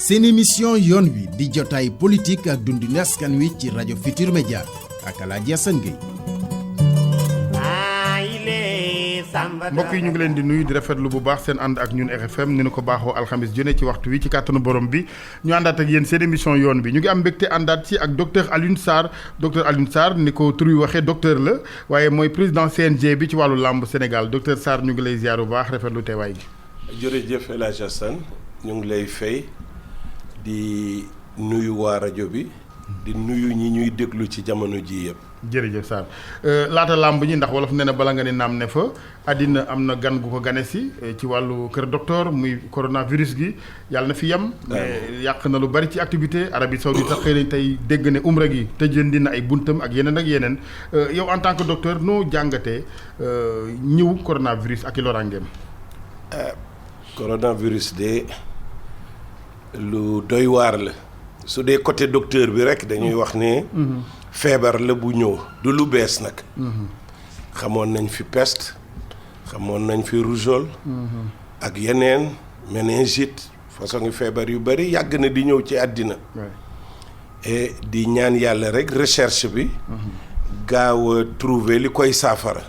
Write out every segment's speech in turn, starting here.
seen émission yoon wi di jotaay politique ak dundinu askan wi ci rajo Futur Media ak Alaaji Assane Gueye. mbokk yi ñu ngi leen di nuyu di rafetlu bu baax seen ànd ak ñun RFM ni ñu ko baaxoo alxamis jone ci waxtu wi ci kàttanu borom bi ñu àndaat ak yéen seen émission yoon bi ñu ngi am mbégte àndaat ci ak docteur Alioune Sarr ni ko tur wi waxee docteur la waaye mooy président CNG bi ci wàllu làmb Sénégal docteur Sarr ñu ngi lay ziar bu baax rafetlu teewaay gi. jërëjëf El Hadj Assane ñu ngi lay fay di nuyu waa rajo bi di nuyu ñi ñuy déglu ci jamono ji yëpp. jërëjëf Sarr laata làmb ñi ndax wolof nee na bala nga ni naam ne fa àddina am na gan gu ko gane si ci wàllu kër docteur muy coronavirus gi yàlla na fi yem. mais yàq na lu bari ci activité Arabie Saoudite sax xëy na tey dégg ne umra gi tëjandi na ay buntam ak yeneen yow en tant que docteur noo jàngatee ñëw coronavirus ak i loraangeem. coronavirus de lu doy waar la su dee côté docteur bi rek dañuy wax ne. feebar la bu ñëw du lu bees nag. xamoon nañ fi peste xamoon nañ fi rougeole. ak yeneen méningite façon feebar yu bari yàgg na di ñëw ci àddina. et di ñaan yàlla rek recherche bi. gaaw a trouver li koy saafara.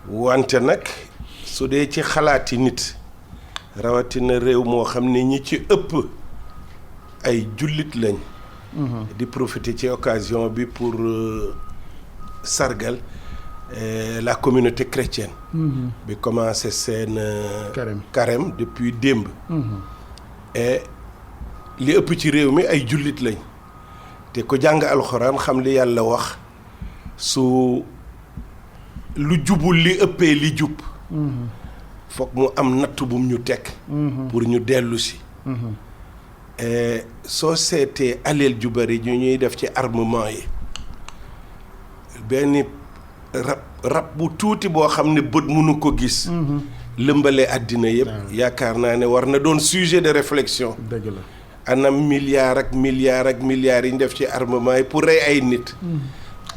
wante nag su dee ci xalaati nit rawatina réew moo xam ne ñi ci ëpp ay jullit lañ. di profiter ci occasion bi pour sargal la communauté chrétienne. bi commencé seen carême depuis démb. et li ëpp ci réew mi ay jullit lañ te ko jàng alxuraan xam li yàlla wax su lu jubul li ëppee li jub. foog mu am natt bum ñu teg. pour ñu dellu si. soo seetee aleel ju bari ñu ñuy def ci armement yi benn rab bu tuuti boo xam ne bët mënu ko gis. lëmbale àddina yëpp. yaakaar naa ne war na doon sujet de réflexion. dëgg la anam milliards yi ñu def ci armement yi pour rey ay nit.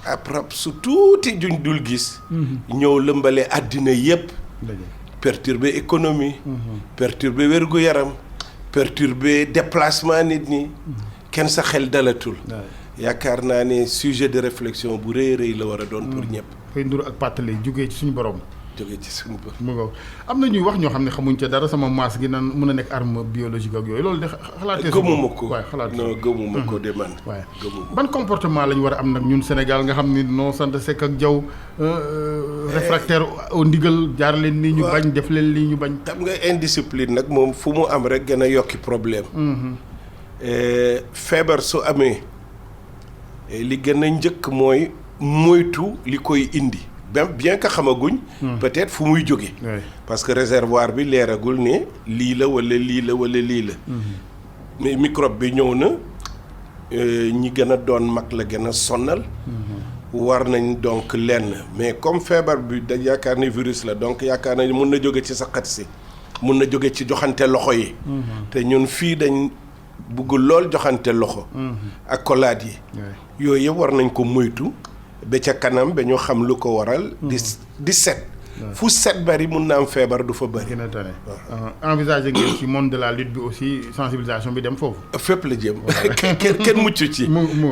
ab rab su tuuti juñ dul gis. ñëw lëmbale àddina yëpp. perturber économie. perturber wérgu yaram. perturber déplacement nit ñi kenn sa xel dalatul. yaakaar naa ne sujet de réflexion bu rëy la war a doon pour ñëpp. fay nduru ak pàttali jógee ci suñu borom. jógee ci suñu borom. mu ngoog am na ñuy wax ñoo xam ne xamuñ ca dara sama maas gi naan mën a nekk arme biologique ak yooyu loolu de xalaatee. gëmuma ko waaye xalaatee non gëmuma ko de man. waaye gëmuma ban comportement la ñu war a am nag ñun Sénégal nga xam ni noo sant Seck ak Jaw réfractaire au ndigal jaar leen nii ñu bañ def leen lii ñu bañ. xam nga indiscipline nag moom fu mu am rek gën a yokki problème. feebar su amee li gën a njëkk mooy moytu li koy indi. bien que xamaguñ. peut-être fu muy jóge. parce que réservoir bi leeragul ne lii la walla lii la walla lii la. mais microbe bi ñëw na ñi gën a doon mag la gën a sonnal. war nañ donc lenn mais comme feebar bi da yaakaar ni virus la donc yaakaar nañ mun na jóge ci sa xat si mun na jóge ci joxante loxo yi. te ñun fii dañ bugg lool joxante loxo. ak kolaat yi. yooyu yëpp war nañ ko moytu. ba ca kanam ba ñu xam lu ko waral. di set. fu set bari mun na am feebar du fa bari. gën a tane envisager ngeen ci monde de la lutte bi aussi sensibilisation bi dem foofu. fépp la jëm. kenn mucc ci.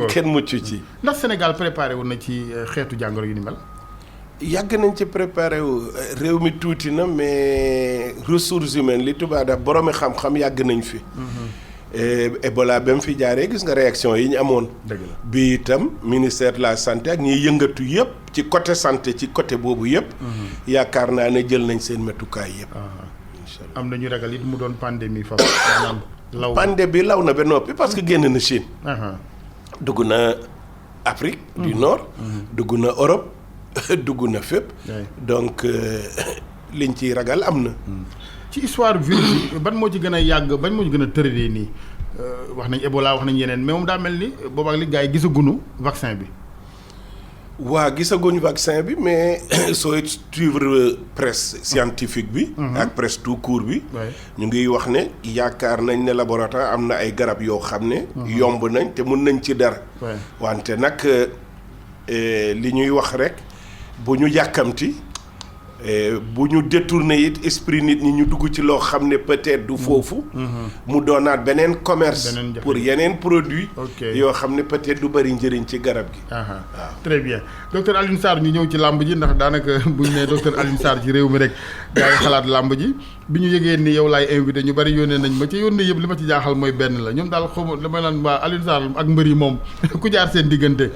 kenn mucc ci. ndax Sénégal préparé wu na ci xeetu jàngoro yu ni mel. yàgg nañ ci préparé wu réew mi tuuti na mais ressources humaines li tubaab def boroomi xam-xam yàgg nañ fi. Ebola ba mu fi jaaree gis nga réaction yi ñu amoon. dëgg la bi itam ministère de la santé ak ñiy yëngatu yëpp ci côté santé ci côté boobu yëpp. yaakaar naa ne jël nañ seen metukaay yëpp. incha allah am na ñu ragal it mu doon pandémie fa maanaam law. pandémie bi law na ba noppi parce que génn na Chine. dugg na Afrique du Nord. dugg na Europe dugg na fépp. donc liñ ciy ragal am na. ci histoire virus ban moo ci gën a yàgg ban moo ci gën a tërëdee nii wax nañ Ebola wax nañ yeneen mais moom daa mel ni boobaak li gars yi gisaguñu vaccin bi. waa gisaguñu vaccin bi mais sooy suivre presse scientifique bi. ak presse tout court bi. ñu ngi wax ne yaakaar nañ ne laboratoire am na ay garab yoo xam ne. yomb nañ te mun nañ ci dara. wante nag li ñuy wax rek bu ñu yàkkamti bu ñu détourné it esprit nit ñi ñu dugg ci loo xam ne peut-être du foofu. mu doonaat beneen commerce. pour yeneen produit yoo xam ne peut-être du bari njëriñ ci garab gi. waaw très bien docteur Alioune Sarr ñu ñëw ci làmb ji ndax daanaka buñ ne docteur Alioune Sarr ci réew mi rek gaa yi xalaat làmb ji bi ñu yëgee ni yow laay invité ñu bari yónnee nañ ma ci yónnee yëpp li ma ci jaaxal mooy benn la ñoom daal xaw ma damay naan waa Alioune Sarr ak mbër yi moom ku jaar seen diggante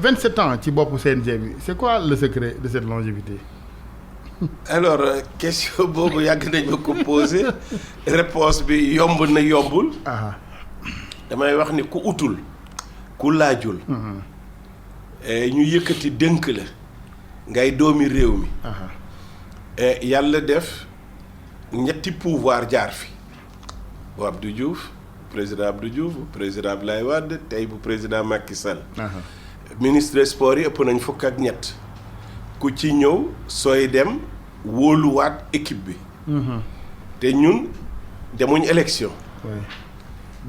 27 ans ci boppu CNG bi c'est quoi le secret de cette longévité. alors question boobu yàgg nañ ma ko posé réponse bi yomb na yombul. damay wax ni ku utul ku laajul. ñu yëkkati dënk la ngay doomi réew mi. yàlla def ñetti pouvoir jaar fi bu Abdou Diouf président Abdou Diouf président Abdoulaye Wade tey bu président Macky Sall. ministre des sports yi ëpp nañ fukk ak ñett ku ci ñëw sooy dem wóoluwaat équipe bi. te ñun demuñ élection.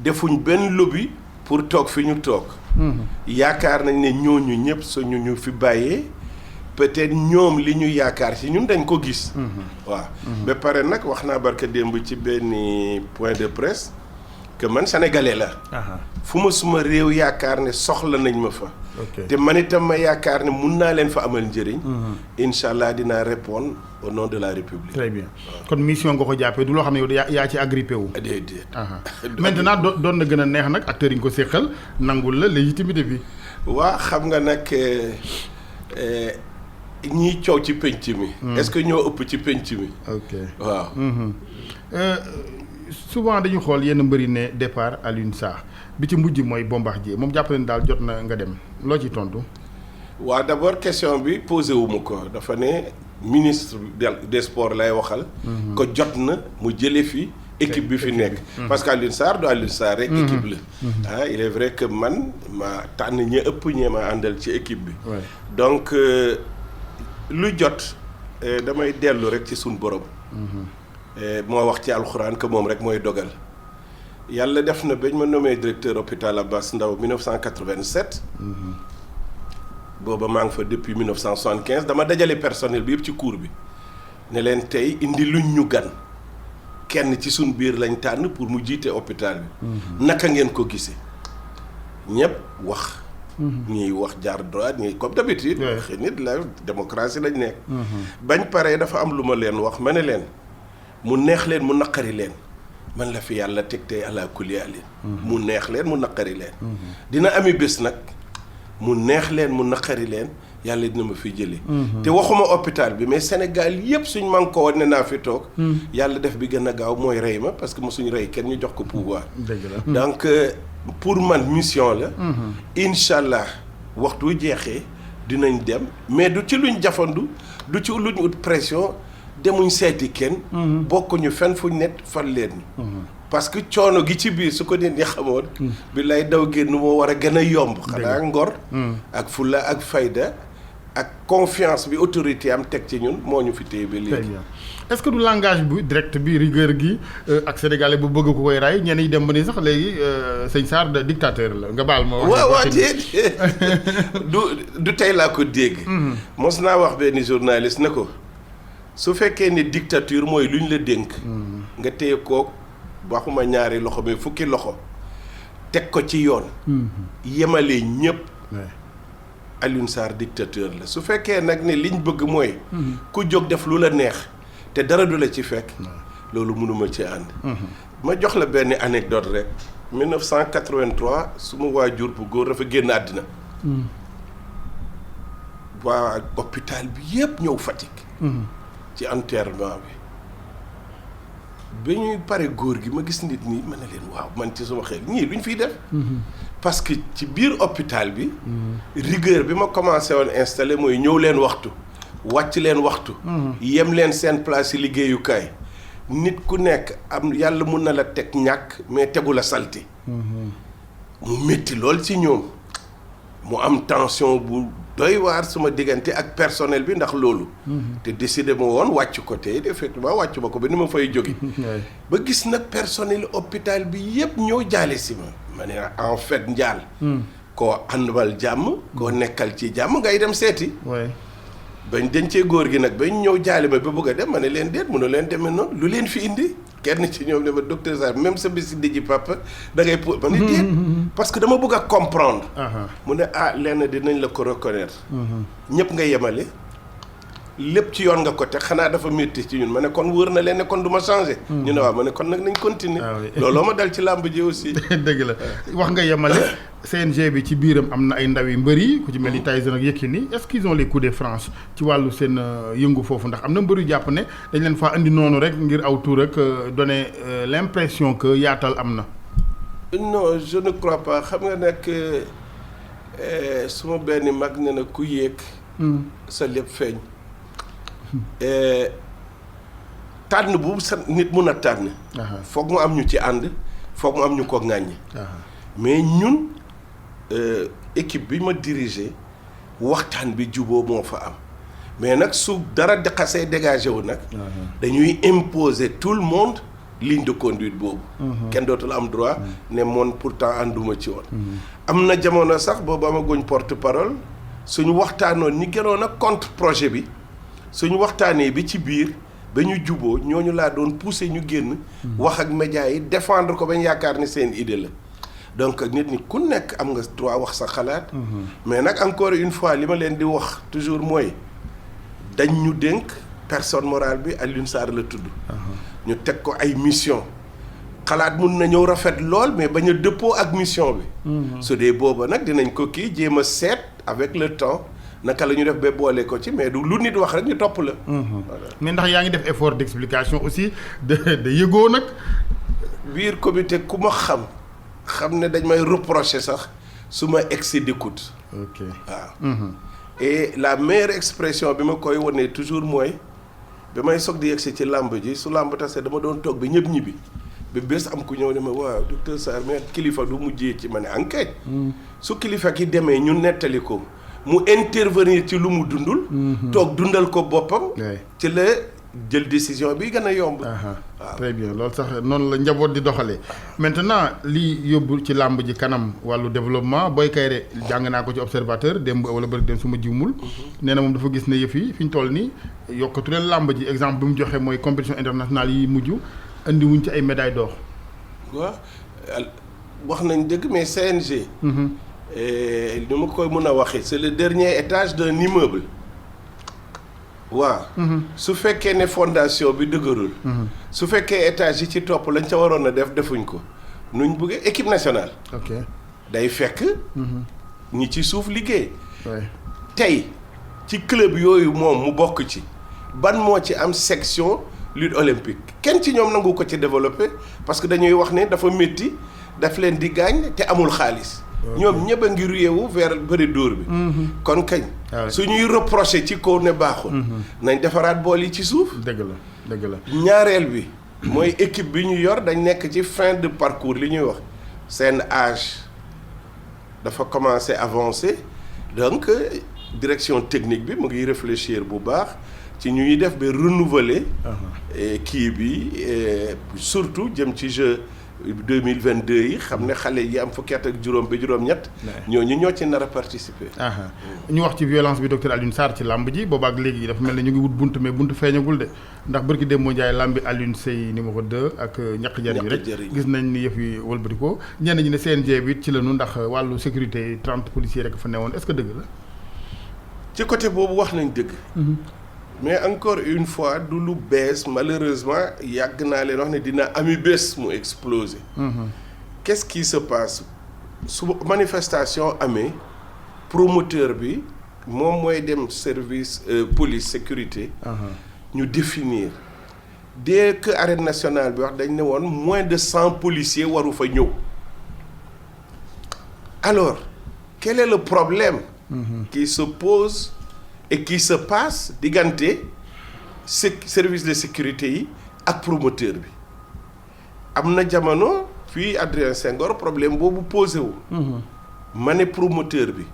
defuñ benn lobby pour toog fi ñu toog. yaakaar nañ ne ñooñu ñëpp suñu ñu fi bàyyee peut-être ñoom li ñu yaakaar ci ñun dañ ko gis. waaw ba pare nag wax naa barka démb ci benn point de presse que man sénégalais la. fu ma suma réew yaakaar ne soxla nañ ma fa. te man itam ma yaakaar ne mun naa leen fa amal njëriñ. incha allah dinaa répondre au nom de la République. très bien kon mission nga ko jàppee du loo xam ne yow yaa ci agrippé wu. déedéet. maintenant doon na gën a neex nag acteurs yi nga ko séqal nangul la légitimité bi. waa xam nga nag ñiy coow ci penc mi. est-ce que ñoo ëpp ci penc mi. waaw. souvent dañu xool yenn mbëri ne départ Alioune Sarr bi ci mujj mooy Bombardier moom jàpp leen daal jot na nga dem loo ci tontu. waaw d'abord question bi posé wu ma ko dafa ne ministre des sports lay waxal. ko jot na mu jëlee fi équipe bi fi nekk. parce que Alioune Sarr du Alioune Sarr rek équipe la. il est vrai que man ma tànn ñi ëpp ñee ma àndal ci équipe bi. donc lu jot damay dellu rek ci suñ borom. moo wax ci alxuraan que moom rek mooy dogal. yàlla def na bañ ma nommé directeur hôpital Abass Ndao 1987. booba maa ngi fa depuis 1975 dama dajale personnel bi yëpp ci cour bi ne leen tey indi luñ ñu gan kenn ci suñ biir lañ tànn pour mu jiite hôpital bi. naka ngeen ko gisee ñëpp wax. ñuy wax jaar droit ñuy comme d'habitude. xëy nit la démocratie lañ nekk. bañ paree dafa am lu ma leen wax ma ne leen mu neex leen mu naqari leen. man la fi yàlla teg tey àla kulli alin mu neex leen mu naqari leen. dina ami bés nag mu neex leen mu naqari leen yàlla dina ma fi jëlee. te waxuma hôpital bi mais Sénégal yëpp suñ man ko woon ne naa fi toog. yàlla def bi gën a gaaw mooy rey ma parce que mosuñ rey kenn ñu jox ko pouvoir. dëgg la donc pour man mission la. incha allah waxtu wu jeexee dinañ dem mais du ci luñ jafandu du ci luñ ut pression. demuñ seeti kenn. bokkuñu fenn fuñ net fan leen. parce que coono gi ci biir su ko nit ñi xamoon. bi lay daw génn moo war a gën a yomb. xanaa ngor. ak fulla ak fayda ak confiance bi autorité am teg ci ñun moo ñu fi téye ba léegi. est-ce que du langage bu direct bi rigueur gi ak sénégalais bu bëgg ko koy ray ñenn ñi dem ba ni sax léegi sëñ Sarr de dictateur la nga baal ma. waaw du tey laa ko dégg. mos naa wax benn journaliste ne ko. su fekkee ne dictature mooy lu ñu la dénk. nga téye kook waxuma ñaari loxo mais fukki loxo teg ko ci yoon. yemale ñëpp. Alioune Sarr dictateur la su fekkee nag ne liñ bëgg mooy. ku jóg def lu la neex te dara du la ci fekk. loolu mënuma ci ànd. ma jox la benn anecdote rek 1983 suma waajur bu góor dafa génn àddina. waa hôpital bi yëpp ñëw Fatick. ci enterrement bi ñuy pare góor gi ma gis nit ñi ma ne leen waaw man ci sama xel ñii luñ fiy def. parce que ci biir hôpital bi. rigueur bi ma commencé woon installé mooy ñëw leen waxtu wàcc leen waxtu. yem leen seen place yi liggéeyukaay nit ku nekk am yàlla mun na la teg ñàkk mais tegu la salté. mu métti lool ci ñoom mu am tension bu. doy waar suma diggante ak personnel bi ndax loolu. te décidé ma woon wàcc ko te effectivement wàcc ma ko ba ni ma fay jóge ba gis nag personnel hôpital bi yëpp ñëw jaale si ma ne en fait njaal. koo àndal jàmm. koo nekkal ci jàmm ngay dem seeti. bañ dencee góor gi nag bañ ñëw jaale ma ba bëgg a dem ma ne leen déet mënu leen demee noonu lu leen fi indi kenn ci ñoom ne ma docteur Sarr même sa bis di ji papa da ngay ma ne déet parce que dama bëgg a comprendre. mu ne lenn dinañ la ko reconnaître. ñëpp nga yemale. lépp ci yoon nga ko te xanaa dafa métti ci ñun ma ne kon wóor na leen ne kon du ma changé. ñu ne waaw ma ne kon nag nañ continuer. looloo ma dal ci làmb ji aussi. dëgg la wax nga yemale CNG bi ci biiram am na ay ndaw yu mbër yi ku ci mel ni Tyson ak Yékini est-ce qu'ils ont les coups de France ci wàllu seen yëngu foofu ndax am na mbër yu jàpp ne dañ leen faa indi noonu rek ngir aw tour rek donner l'impression que yaatal am na. non je ne crois pas xam nga nag suma benn mag ne na ku yéeg. sa lépp feeñ. tànn bu sa nit mun a tànn. foog mu am ñu ci ànd foog mu am ñu ko ŋàññi. mais ñun équipe bi ma diriger waxtaan bi juboo moo fa am mais nag su dara xasee dégagé wu nag. dañuy imposer tout le monde ligne de conduite boobu. kenn dootul am droit ne moon pourtant ànduma ci woon. am na jamono sax boobu amaguñ porte parole suñu waxtaanoon ñi gënoon a contre projet bi. suñu waxtaanee bi ci biir ba ñu juboo ñooñu laa doon pousser ñu génn. wax ak médias yi défendre ko ba ñu yaakaar ni seen idée la. donc nit ñi ku nekk am nga droit wax sa xalaat. mais nag encore une fois li ma leen di wax toujours mooy dañ ñu dénk personne morale bi Alioune Sarr la tudd. ñu teg ko ay mission xalaat mun na ñëw rafet lool mais bañ a dëppoo ak mission bi. su dee booba nag dinañ ko kii jéem a seet avec le temps. naka la ñu def ba boole ko ci mais du lu nit wax rek ñu topp la. mais ndax yaa ngi def effort d'explication aussi de yëgoo nag. biir comité ku ma xam ne dañ may reprocher sax su ma excès d'écoute. ok waaw. et la meilleure expression bi ma koy wane toujours mooy bi may soog di yegsi ci làmb ji su làmb tase dama doon toog ba ñëpp ñibbi ba bés am ku ñëw ne ma waaw docteur Sarr mais kilifa du mujjee ci ma ne enquête. su kilifa ki demee ñu nettali ko. mu intervenir ci lu mu dundul. toog dundal ko boppam. ci la jël décision bi gën a yomb. waaw très bien loolu sax noonu la njaboot di doxalee. maintenant li yóbbu ci làmb ji kanam wàllu développement Boy Kaïré jàng naa ko ci observateur démb wala bëri dem su ma jiwmul. nee na moom dafa gis ne yëf yi fi ñu toll nii yokkatu leen làmb ji exemple bi mu joxe mooy compétition internationale yi mujj andi wuñ ci ay médailles d'or. waaw wax nañ dëgg mais CNG. ni ma koy mën a waxee c'est le dernier étage d'un immeuble waaw. su fekkee ne fondation bi dëgërul. su fekkee étage yi ci topp lañ ca waroon a defuñ ko nuñ bëggee équipe nationale. ok day fekk. ñi ci suuf liggéey. tey ci club yooyu moom mu bokk ci ban moo ci am section lutte olympique kenn ci ñoom nangu ko ci développer parce que dañuy wax ne dafa métti daf leen di gaañ te amul xaalis. ñoom ñëpp a ngi ruyewu vers bëri dóor bi. kon kañ. su ñuy reprocher ci kaw ne baaxul. nañ defaraat bool yi ci suuf. dëgg la. ñaareel bi. mooy équipe bi ñu yor dañ nekk ci fin de parcours li ñuy wax seen âge dafa commencer avancer donc direction technique bi mu ngi réfléchir bu baax ci ñuy def ba renouveler. kii bi surtout jëm ci jeu. 2022 yi xam ne xale yi am fukki at ak juróom ba juróom-ñett. ñooñu ñoo ci nar a participer. ñu wax ci violence bi docteur Alioune Sarr ci làmb ji boobaak léegi dafa mel ne ñu ngi wut bunt mais bunt feeñagul de ndax barki Demba Ndiaye làmbi Alioune Seye numéro 2 ak ñaq jar yi rek gis nañ ni yëf yi wëlbati ko ñenn ñi ne CNG bi ci la ñu ndax wàllu sécurité 30 policiers rek fa newoon est-ce que dëgg la. ci côté boobu wax nañ dëgg. mais encore une fois du lu bees malheureusement yàgg naa leen wax ne dina ami bés mu exploser. Qu'est-ce qui se passe su manifestation amee promoteur bi moom mooy dem service police sécurité. ñu définir dès que arène nationale bi wax dañ ne woon moins de 100 policiers waru fa ñëw. alors quel est le problème. qui se pose. et qui se passe diggante service de sécurité yi ak promoteur bi am na jamono fii Adrien Senghor problème boobu posé wu. ma ne promoteur bi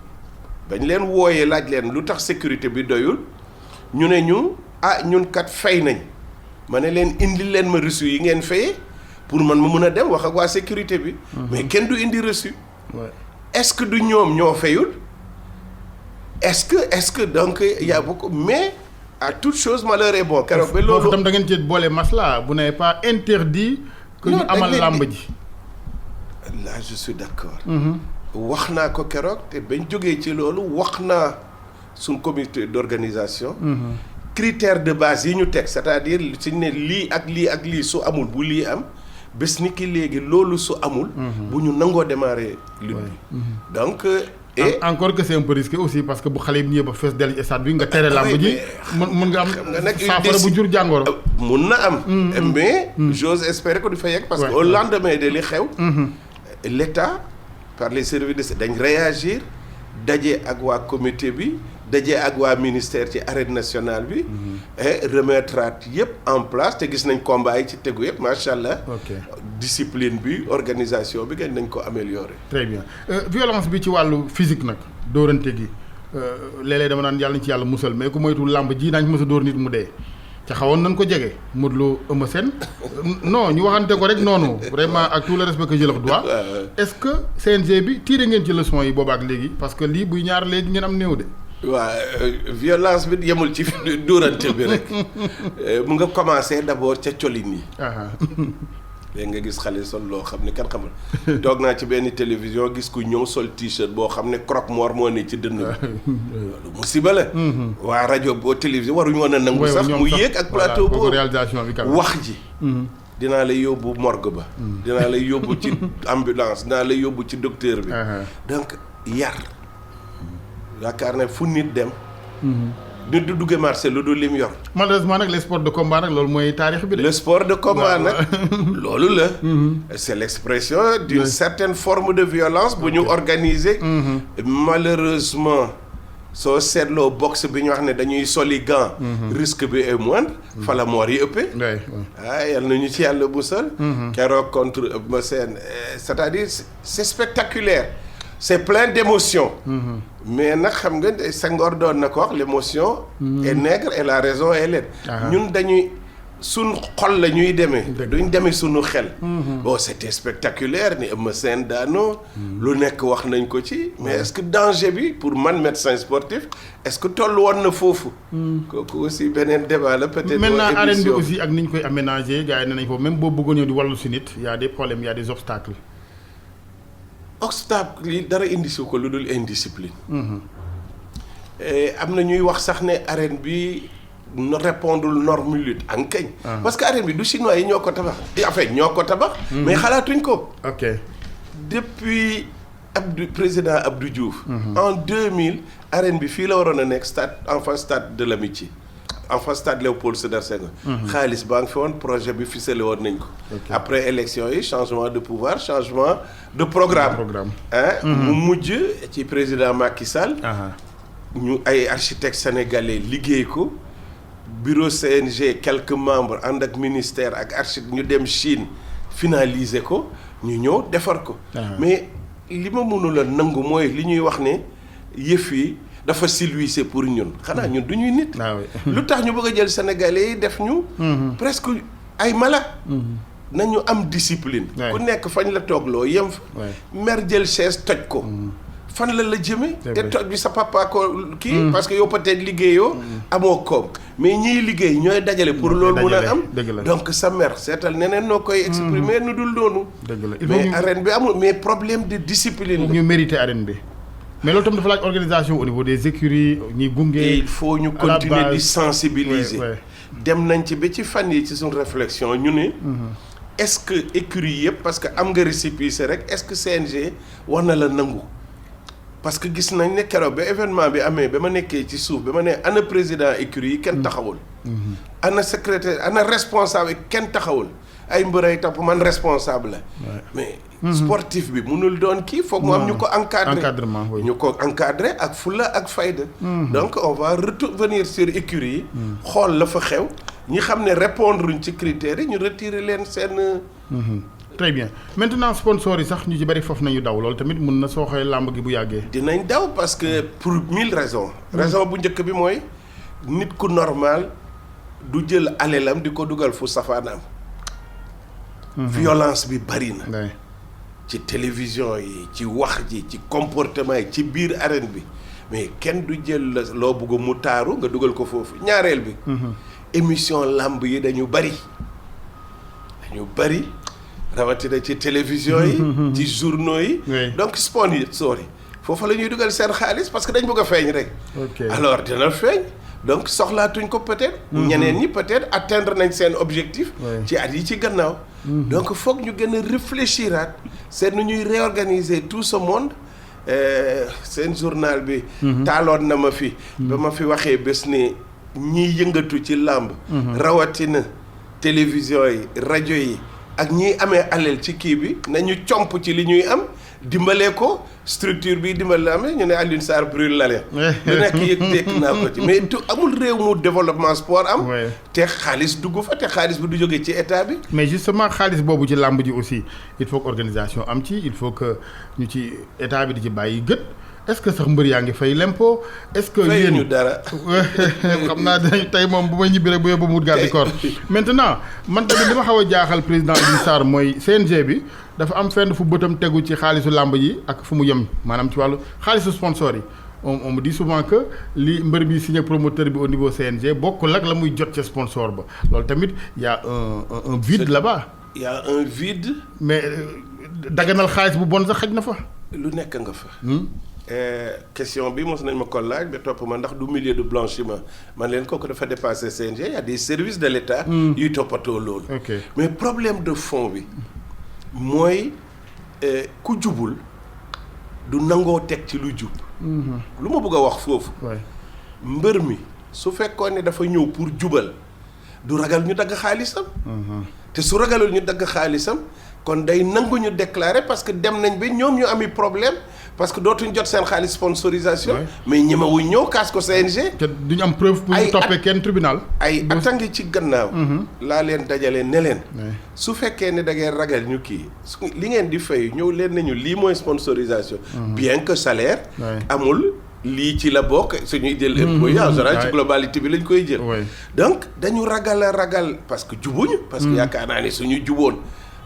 bañ leen wooyee laaj leen lu tax sécurité bi doyul ñu ne ñun kat fay nañ ma ne leen indi leen ma reçu yi ngeen fayee pour man ma mun a dem wax ak waa sécurité bi. mais kenn du indi reçu. est-ce que du ñoom ñoo fayul. est-ce que donc il y a beaucoup mais à toute chose malheur est bon. keroog ba loolu foofu tam da ngeen ci boole masla bu n'avez pas interdit. que ñu amal làmb ji. là je suis d'accord. wax naa ko keroog te bañ jógee ci loolu wax naa suñ comité d'organisation. critères de base yi ñu teg c'est-à-dire suñ ne lii ak lii ak lii su amul bu lii am bés ni ki léegi loolu su amul. bu ñu nangoo démarrer lutte bi. donc. et encore que c'est un peu risqué aussi parce que bu xale yi ñëwee ba fees dellu ci stade bi nga tere làmb ji. mën nga am saafara bu jur jàngoro. mun na am. mais j'ose espérer que du fa yegg. parce que au lendemain de li xew. l'État par les services dañ réagir daje ak waa comité bi. daje ak waa ministère ci arène nationale bi. et remettre yëpp en place te gis nañ combat yi ci tegu yëpp macha allah. discipline bi organisation bi gën nañ ko améliorer. très bien violence bi ci wàllu physique nag dóorante gi léeg-léeg dama naan yàlla nañ ci yàlla musal mais ku moytu làmb ji daañu mës a dóor nit mu dee. ca xawoon nañ ko jege Modou Lo Eumeu Sène non ñu waxante ko rek noonu vraiment ak tout le respect que je leur dois. est-ce que CNG bi tiré ngeen ci leçon yi boobaak léegi parce que lii buy ñaar léegi ngeen am néew de. waaw violence bi yemul ci dóorante bi rek mu nga commencé d'abord ca colin yi. léegi nga gis xale sol loo xam ne kan xamul. toog naa ci benn télévision gis ku ñëw sol t-shirt boo xam ne croque-mort moo ne ci dënn bi. loolu musiba la. waa rajo boo télévision waruñu woon a nangu sax mu yéeg ak plateau boobu réalisation bi wax ji. dinaa lay yóbbu morgue ba. dinaa lay yóbbu ci ambulance dinaa lay yóbbu ci docteur bi. donc yar. yaakaar ne fu nit dem. nit du duggee marché lu dul lim yor. malheureusement nag les sports de combat nag loolu mooy taarix bi de. le sport de combat nag loolu la. c'est l'expression d'une certaine forme de violence bu ñu organiser. malheureusement soo seetloo boxe bi ñu wax ne dañuy soli gant. risque bi est moindre. fa la moor yi ëppee. yal na ñu ci yàlla busal. keroog contre Eumeu Sène c'est-à-dire c'est spectaculaire. c'est plein d'émotions. mais nag xam nga Senghor doon na ko wax l'émotion est nègre et la raison est laide. ñun dañuy suñ xol la ñuy demee. duñ demee suñu xel. bon c'était spectaculaire ni Eumeu Sène daanoo. lu nekk wax nañ ko ci. mais est-ce que danger bi pour man médecin sportif est-ce que toll woon na foofu. kooku aussi beneen débat la peut-être. maintenant arène bi aussi ak ni ñu koy aménager gars yi ne nañ foofu même boo bëggoon ñëw di wàllu si nit y a des problèmes y a des obstacles. obstacle yi dara indi si ko lu dul indiscipline. am na ñuy wax sax ne arène bi répondre norme lutte ankañ. parce que arène bi du chinois yi ñoo ko tabax. en fait ñoo ko tabax. mais xalaatuñ ko. ok depuis président Abdou Diouf. en 2000 arène bi fii la waroon a nekk stade de l'amitié. enfin stade Léopold Sédar Senghor. xaalis baa ngi fi woon projet bi ficelé woon nañ ko. après élection yi changement de pouvoir changement de programme. mu mujj ci président Macky Sall. ñu ay architectes sénégalais liggéey ko. bureau CNG quelques membres ànd ak ministère ak architecte ñu dem Chine finaliser ko ñu ñëw defar ko. mais li ma mënula nangu mooy li ñuy wax ne yëf yi. dafa silvissé pour ñun xanaa ñun du ñuy nit. lu tax ñu bëgg a jël sénégalais yi def ñu. presque ay mala. nañu am discipline. ku nekk fañ la toogloo yem fa. mer jël chaise toj ko. fan la jëme te toj bi sa papa ko kii. parce que yow peut-être liggéeyoo. amoo koom mais ñiy liggéey ñooy dajale pour loolu mun a am. donc sa mer seetal neneen noo koy exprimer nu dul noonu. mais arène bi amul mais problème de discipline. ñu mérité arène bi. mais loolu tam dafa laaj organisation au niveau des écuries ñi gunge. il faut ñu continuer di sensibiliser. dem nañ ci ba ci fan yi ci suñu réflexion ñu ne. est-ce que écurie yëpp parce que am nga récépissé rek est-ce que CNG war na la nangu. parce que gis nañ ne keroog ba événement bi amee ba ma nekkee ci suuf ba ma ne ana président écurie yi kenn taxawul. ana secrétaire ana responsable kenn taxawul. ay mbëray topp man responsable la. mais sportif bi mënul doon kii foog mu am ñu ko encadrement ñu ko encadrer ak fulla ak fayda. donc on va revenir sur écurie yi. xool la fa xew ñi xam ne répondre uñ ci critères yi ñu retirer leen seen. très bien maintenant sponsors yi sax ñu ci bari foofu nañu daw loolu tamit mun na sooxee làmb gi bu yàggee. dinañ daw parce que pour 1000 raisons. raison bu njëkk bi mooy nit ku normal du jël alelam di ko dugal fu safaanam. violence bi bari na. ci télévision yi ci wax ji ci comportement yi ci biir arène bi mais kenn du jël loo bëgg mu taaru nga dugal ko foofu ñaareel bi. émission làmb yi dañu bari rawatina ci télévision yi. ci journaux yi. donc sponsor yi foofu la ñuy dugal seen xaalis parce que dañ bëgg a feeñ rek. alors dina feeñ. donc soxlaatuñ ko peut-être. ñeneen ñi peut-être atteindre nañ seen objectif. ci at yi ci gannaaw. donc foog ñu gën a réfléchiraat seen nu ñuy réorganiser tout ce monde. seen journal bi. taaloon na ma fi. ba ma fi waxee bés ni ñiy yëngatu ci làmb. rawatina télévision yi rajo yi ak ñiy amee alal ci kii bi nañu comp ci li ñuy am dimbalee ko structure bi dimbale amee ñu ne Alioune Sarr brûle l'alerte. lu nekk yëg dégg naa ko ci mais amul réew mu développement sport am. te xaalis dugg fa te xaalis bi du jógee ci état bi. mais justement xaalis boobu ci làmb ji aussi il faut que organisation am ci il faut que ñu ci état bi di ci bàyyi gët. est-ce que sax mbër yaa ngi fay l'impôt est-ce que yéen ñu dara xam naa tey moom bu may ñibbi rek bu yóbbu mu wut garde corps maintenant man tamit li ma xaw a jaaxal président Alioune Sarr mooy CNG bi dafa am fenn fu bëtam tegu ci xaalisu làmb yi ak fu mu yem maanaam ci wàllu xaalisu sponsor yi on me dit souvent que li mbër bi signé promoteur bi au niveau CNG bokkul ak la muy jot ca sponsor ba loolu tamit y a un vide là-bas. y a un vide. mais daganal xaalis bu bon sax xaj na fa. lu nekk nga fa. Question bi mos nañ ma ko laaj ba topp ma ndax du milieu de blanchiment man leen kooku dafa dépassé CNG y a des services de l'État yuy toppatoo loolu. mais problème de fond bi mooy ku jubul du nangoo teg ci lu jub. lu ma bëgg a wax foofu. mbër mi su fekkoon ne dafa ñëw pour jubal du ragal ñu dagg xaalisam. te su ragalul ñu dagg xaalisam kon day nangu ñu déclarer parce que dem nañ ba ñoom ñu ami problème. parce que dootuñ jot seen xaalis sponsorisation. mais ñemewuñ ñëw kaas ko CNG. te duñu am preuve pour ñu toppee kenn tribunal. ay attangi ci gannaaw. laa leen dajale ne leen. su fekkee ne da ngeen ragal ñu kii li ngeen di fay ñëw leen nañu lii mooy sponsorisation. bien que salaire. amul lii ci la bokk suñuy jël impôt yi en général ci globalité bi lañ koy jël. donc dañu ragal parce que jubuñu. parce que yaakaar naa ne suñu juboon.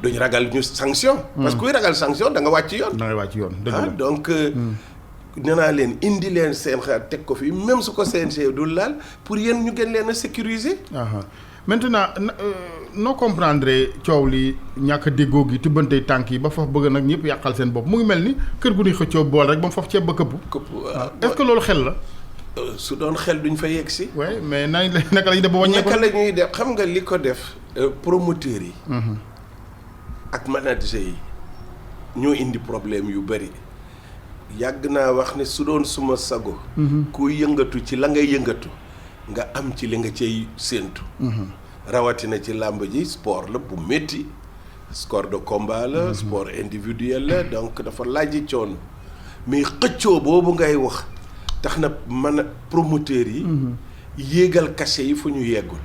duñu ragal ñu sanction. parce que kuy ragal sanction da nga wàcc yoon. da ngay wàcc yoon dëgg la donc nee naa leen indi leen seen xaar teg ko fi même su ko CNG du laal pour yéen ñu gën leen a sécuriser. maintenant noo comprendre coow li ñàkk a déggoo gi tibbante tànk yi ba foofu bëgg nag ñëpp yàqal seen bopp mu ngi mel ni kër gu ñuy xëccoo bool rek ba mu foofu ceeb ba këpp. est-ce que loolu xel la. su doon xel duñ fa yegg si. oui mais naka la ñuy def ba wàññeeku. naka la ñuy def xam nga li ko def promoteurs yi. ak manager yi ñoo indi problème yu bari yàgg naa wax ne su doon suma sago. ku yëngatu ci la ngay yëngatu nga am ci li nga cay séentu. rawatina ci làmb ji sport la bu métti sport de combat la. sport individuel la donc dafa laaj coono mais xëccoo boobu ngay wax tax na mën a promoteurs yi. yéegal cachet yi fu ñu yeggul.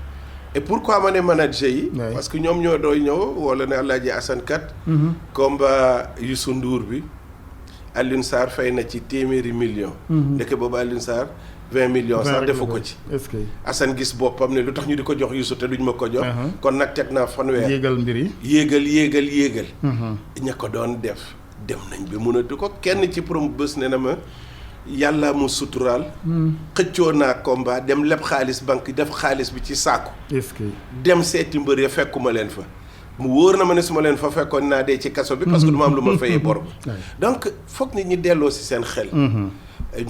et pourquoi ma ne manager yi. parce que ñoom ñoo doy ñëw wala ne Alaaji Assane Kat. combat Youssou Ndour bi Alioune Sarr fay na ci téeméeri millions. ndeke boobu Alioune Sarr 20 millions sax defu ko ci. est-ce que Assane gis boppam ne lu tax ñu di ko jox Youssou te duñ ma ko jox. kon nag teg naa fanweer. yéegal mbir yi. yéegal. ña ko doon def dem nañ ba mënatu ko kenn ci prom bés ne na ma. yàlla mu suturaal. xëccoo naa combat dem leb xaalis banque def xaalis bi ci saaku. est-ce que dem seeti mbër ya fekkuma leen fa. mu wóor na ma ne su ma leen fa fekkoon naa dee ci kaso bi. parce que du ma am lu ma fayee bor ba. donc foog nit ñi delloo si seen xel.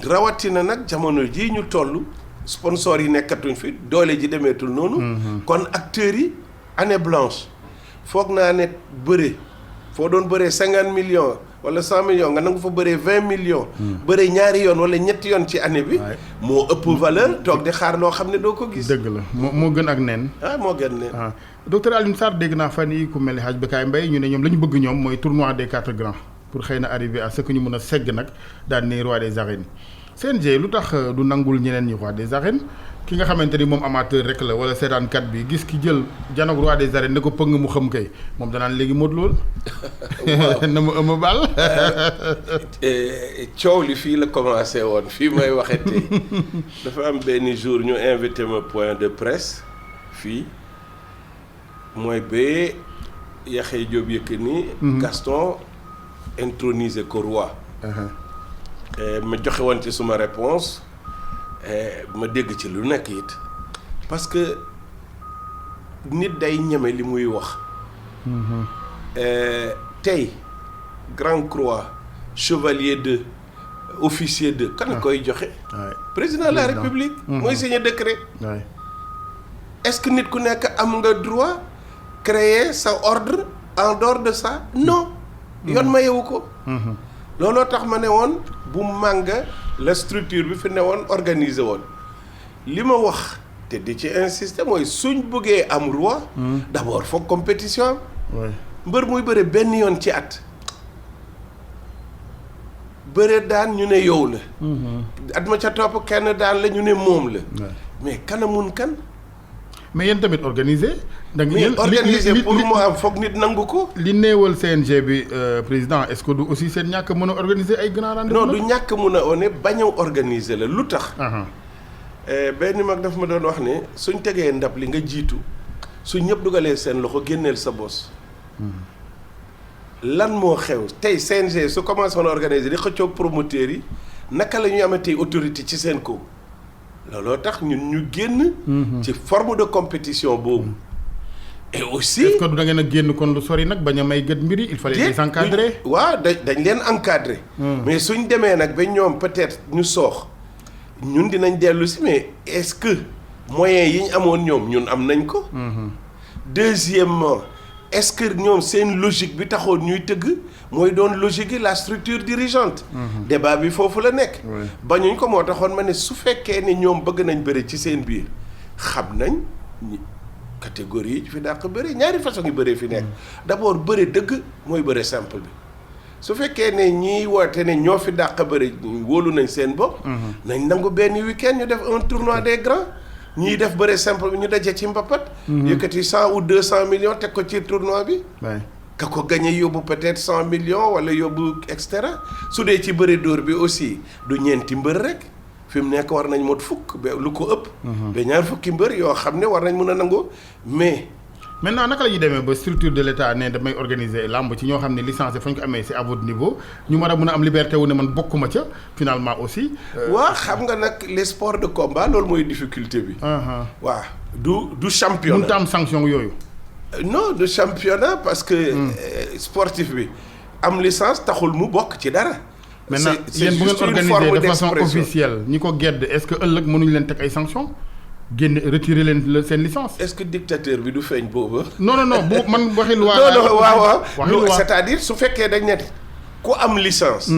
rawatina nag jamono jii ñu toll sponsor yi nekkatuñ fi doole ji demeetul noonu. kon acteurs yi année blanche foog naa ne bëre foo doon bëree 50 millions. wala 100 millions nga nangu fa bëree 20 millions. bëree ñaari yoon wala ñetti yoon ci année bi. moo ëpp valeur toog di xaar loo xam ne doo ko gis. dëgg la moo gën ak nen. moo gën nen. docteur Alioune Sarr dégg naa fan yii ku mel ni Hadj Bekaay Mbaye ñu ne ñoom la ñu bëgg ñoom mooy tournoi des 4 grands pour xëy na arriver à ce que ñu mën a segg nag daan ne roi des arènes. CNG lu tax du nangul ñeneen ñi roi des arènes ki nga xamante ni moom amateur rek la wala seetaankat bi gis ki jël janoog roi des arènes ne ko pëng mu xam kay moom danaan léegi Modou lool. na mu ëmb baal. coow li fii la commencé woon fii may waxee tey dafa am benn jour ñu invité ma point de presse fii mooy ba Yaxya Jóob Yékini Gaston intronisé ko roi. ma joxe woon ci suma réponse ma dégg ci lu nekk it parce que nit day ñeme li muy wax. tey Grand Croix chevalier de officier de kan koy joxe. président de la République. mooy signé décret. est-ce que nit ku nekk am nga droit créer sa ordre en dehors de ça non. yoon mayewu ko. looloo tax ma ne woon bu mànga la structure bi fi ne woon organisé woon li ma wax te di ci insister mooy suñ bëggee am roi. d'abord foog compétition am. mbër muy bëre benn yoon ci at. bëre daan ñu ne yow la. at ma ca topp kenn daan la ñu ne moom la. mais kanamun kan. mais yéen tamit organisé. da ngeen organisé pour mu am foog nit nangu ko. li néewal CNG bi président est-ce que du aussi seen ñàkk mën a organiser ay grands rendez-vous. non du ñàkk mun a one bañ a organiser la lu tax. benn mag daf ma doon wax ne suñ tegee ndab li nga jiitu suñ ñëpp dugalee seen loxo génneel sa bos. lan moo xew tey CNG su commencé woon organiser di xëccoog promoteurs yi naka la ñuy amatee autorité ci seen kaw. looloo tax ñun ñu génn. ci forme de compétition boobu. et aussi est-ce que da ngeen a génn kon lu sori nag bañ a may gët mbiri il fallait les encadrer. waaw dañ leen encadrer. mais suñ demee nag ba ñoom peut-être ñu soox ñun dinañ dellu si mais est-ce que moyens yi ñu amoon ñoom ñun am nañ ko. deuxièmement est-ce que ñoom seen logique bi taxoon ñuy tëgg mooy doon logique yi la structure dirigeante. débat bi foofu la nekk. bañuñ ko moo taxoon ma ne su fekkee ne ñoom bëgg nañ bëri ci seen biir xam nañ catégorie yi fi dàq bëri ñaari façon yu bëree fi nekk. d'abord bëri dëgg mooy bëri simple bi su fekkee ne ñiy woote ne ñoo fi dàq bëri wóolu nañ seen bopp. nañ nangu benn week-end ñu def un tournoi des grands. ñiy def bëre simple bi ñu daje ci mbapat. yëkkati 100 ou 200 millions teg ko ci tournoi bi. ka ko gagné yóbbu peut-être 100 millions wala yóbbu et cetera su dee ci bëre dóor bi aussi du ñeenti mbër rek fi mu nekk war nañ mot fukk ba lu ko ëpp. ba ñaar fukki mbër yoo xam ne war nañ mën a nangu mais. maintenant naka la ñuy demee ba structure de l'État ne damay organiser làmb ci ñoo xam ne licence fañ ko amee c'est à votre niveau ñu war a mën a am liberté wu ne man bokkuma ca finalement aussi. waaw xam nga nag les sports de combat loolu mooy difficulté bi. waaw du championnat. mënut a am sanction yooyu. non du championnat parce que. sportif bi am licence taxul mu bokk ci dara. maintenant yéen bu ngeen organiser de façon officielle ñi ko gedd est-ce que ëllëg mënuñu leen teg ay sanctions. génn retirer leen seen licence. est-ce que dictateur bi du feeñ booba. non bu man waxi loi. waaw c'est-à-dire su fekkee dañ ne ku am licence.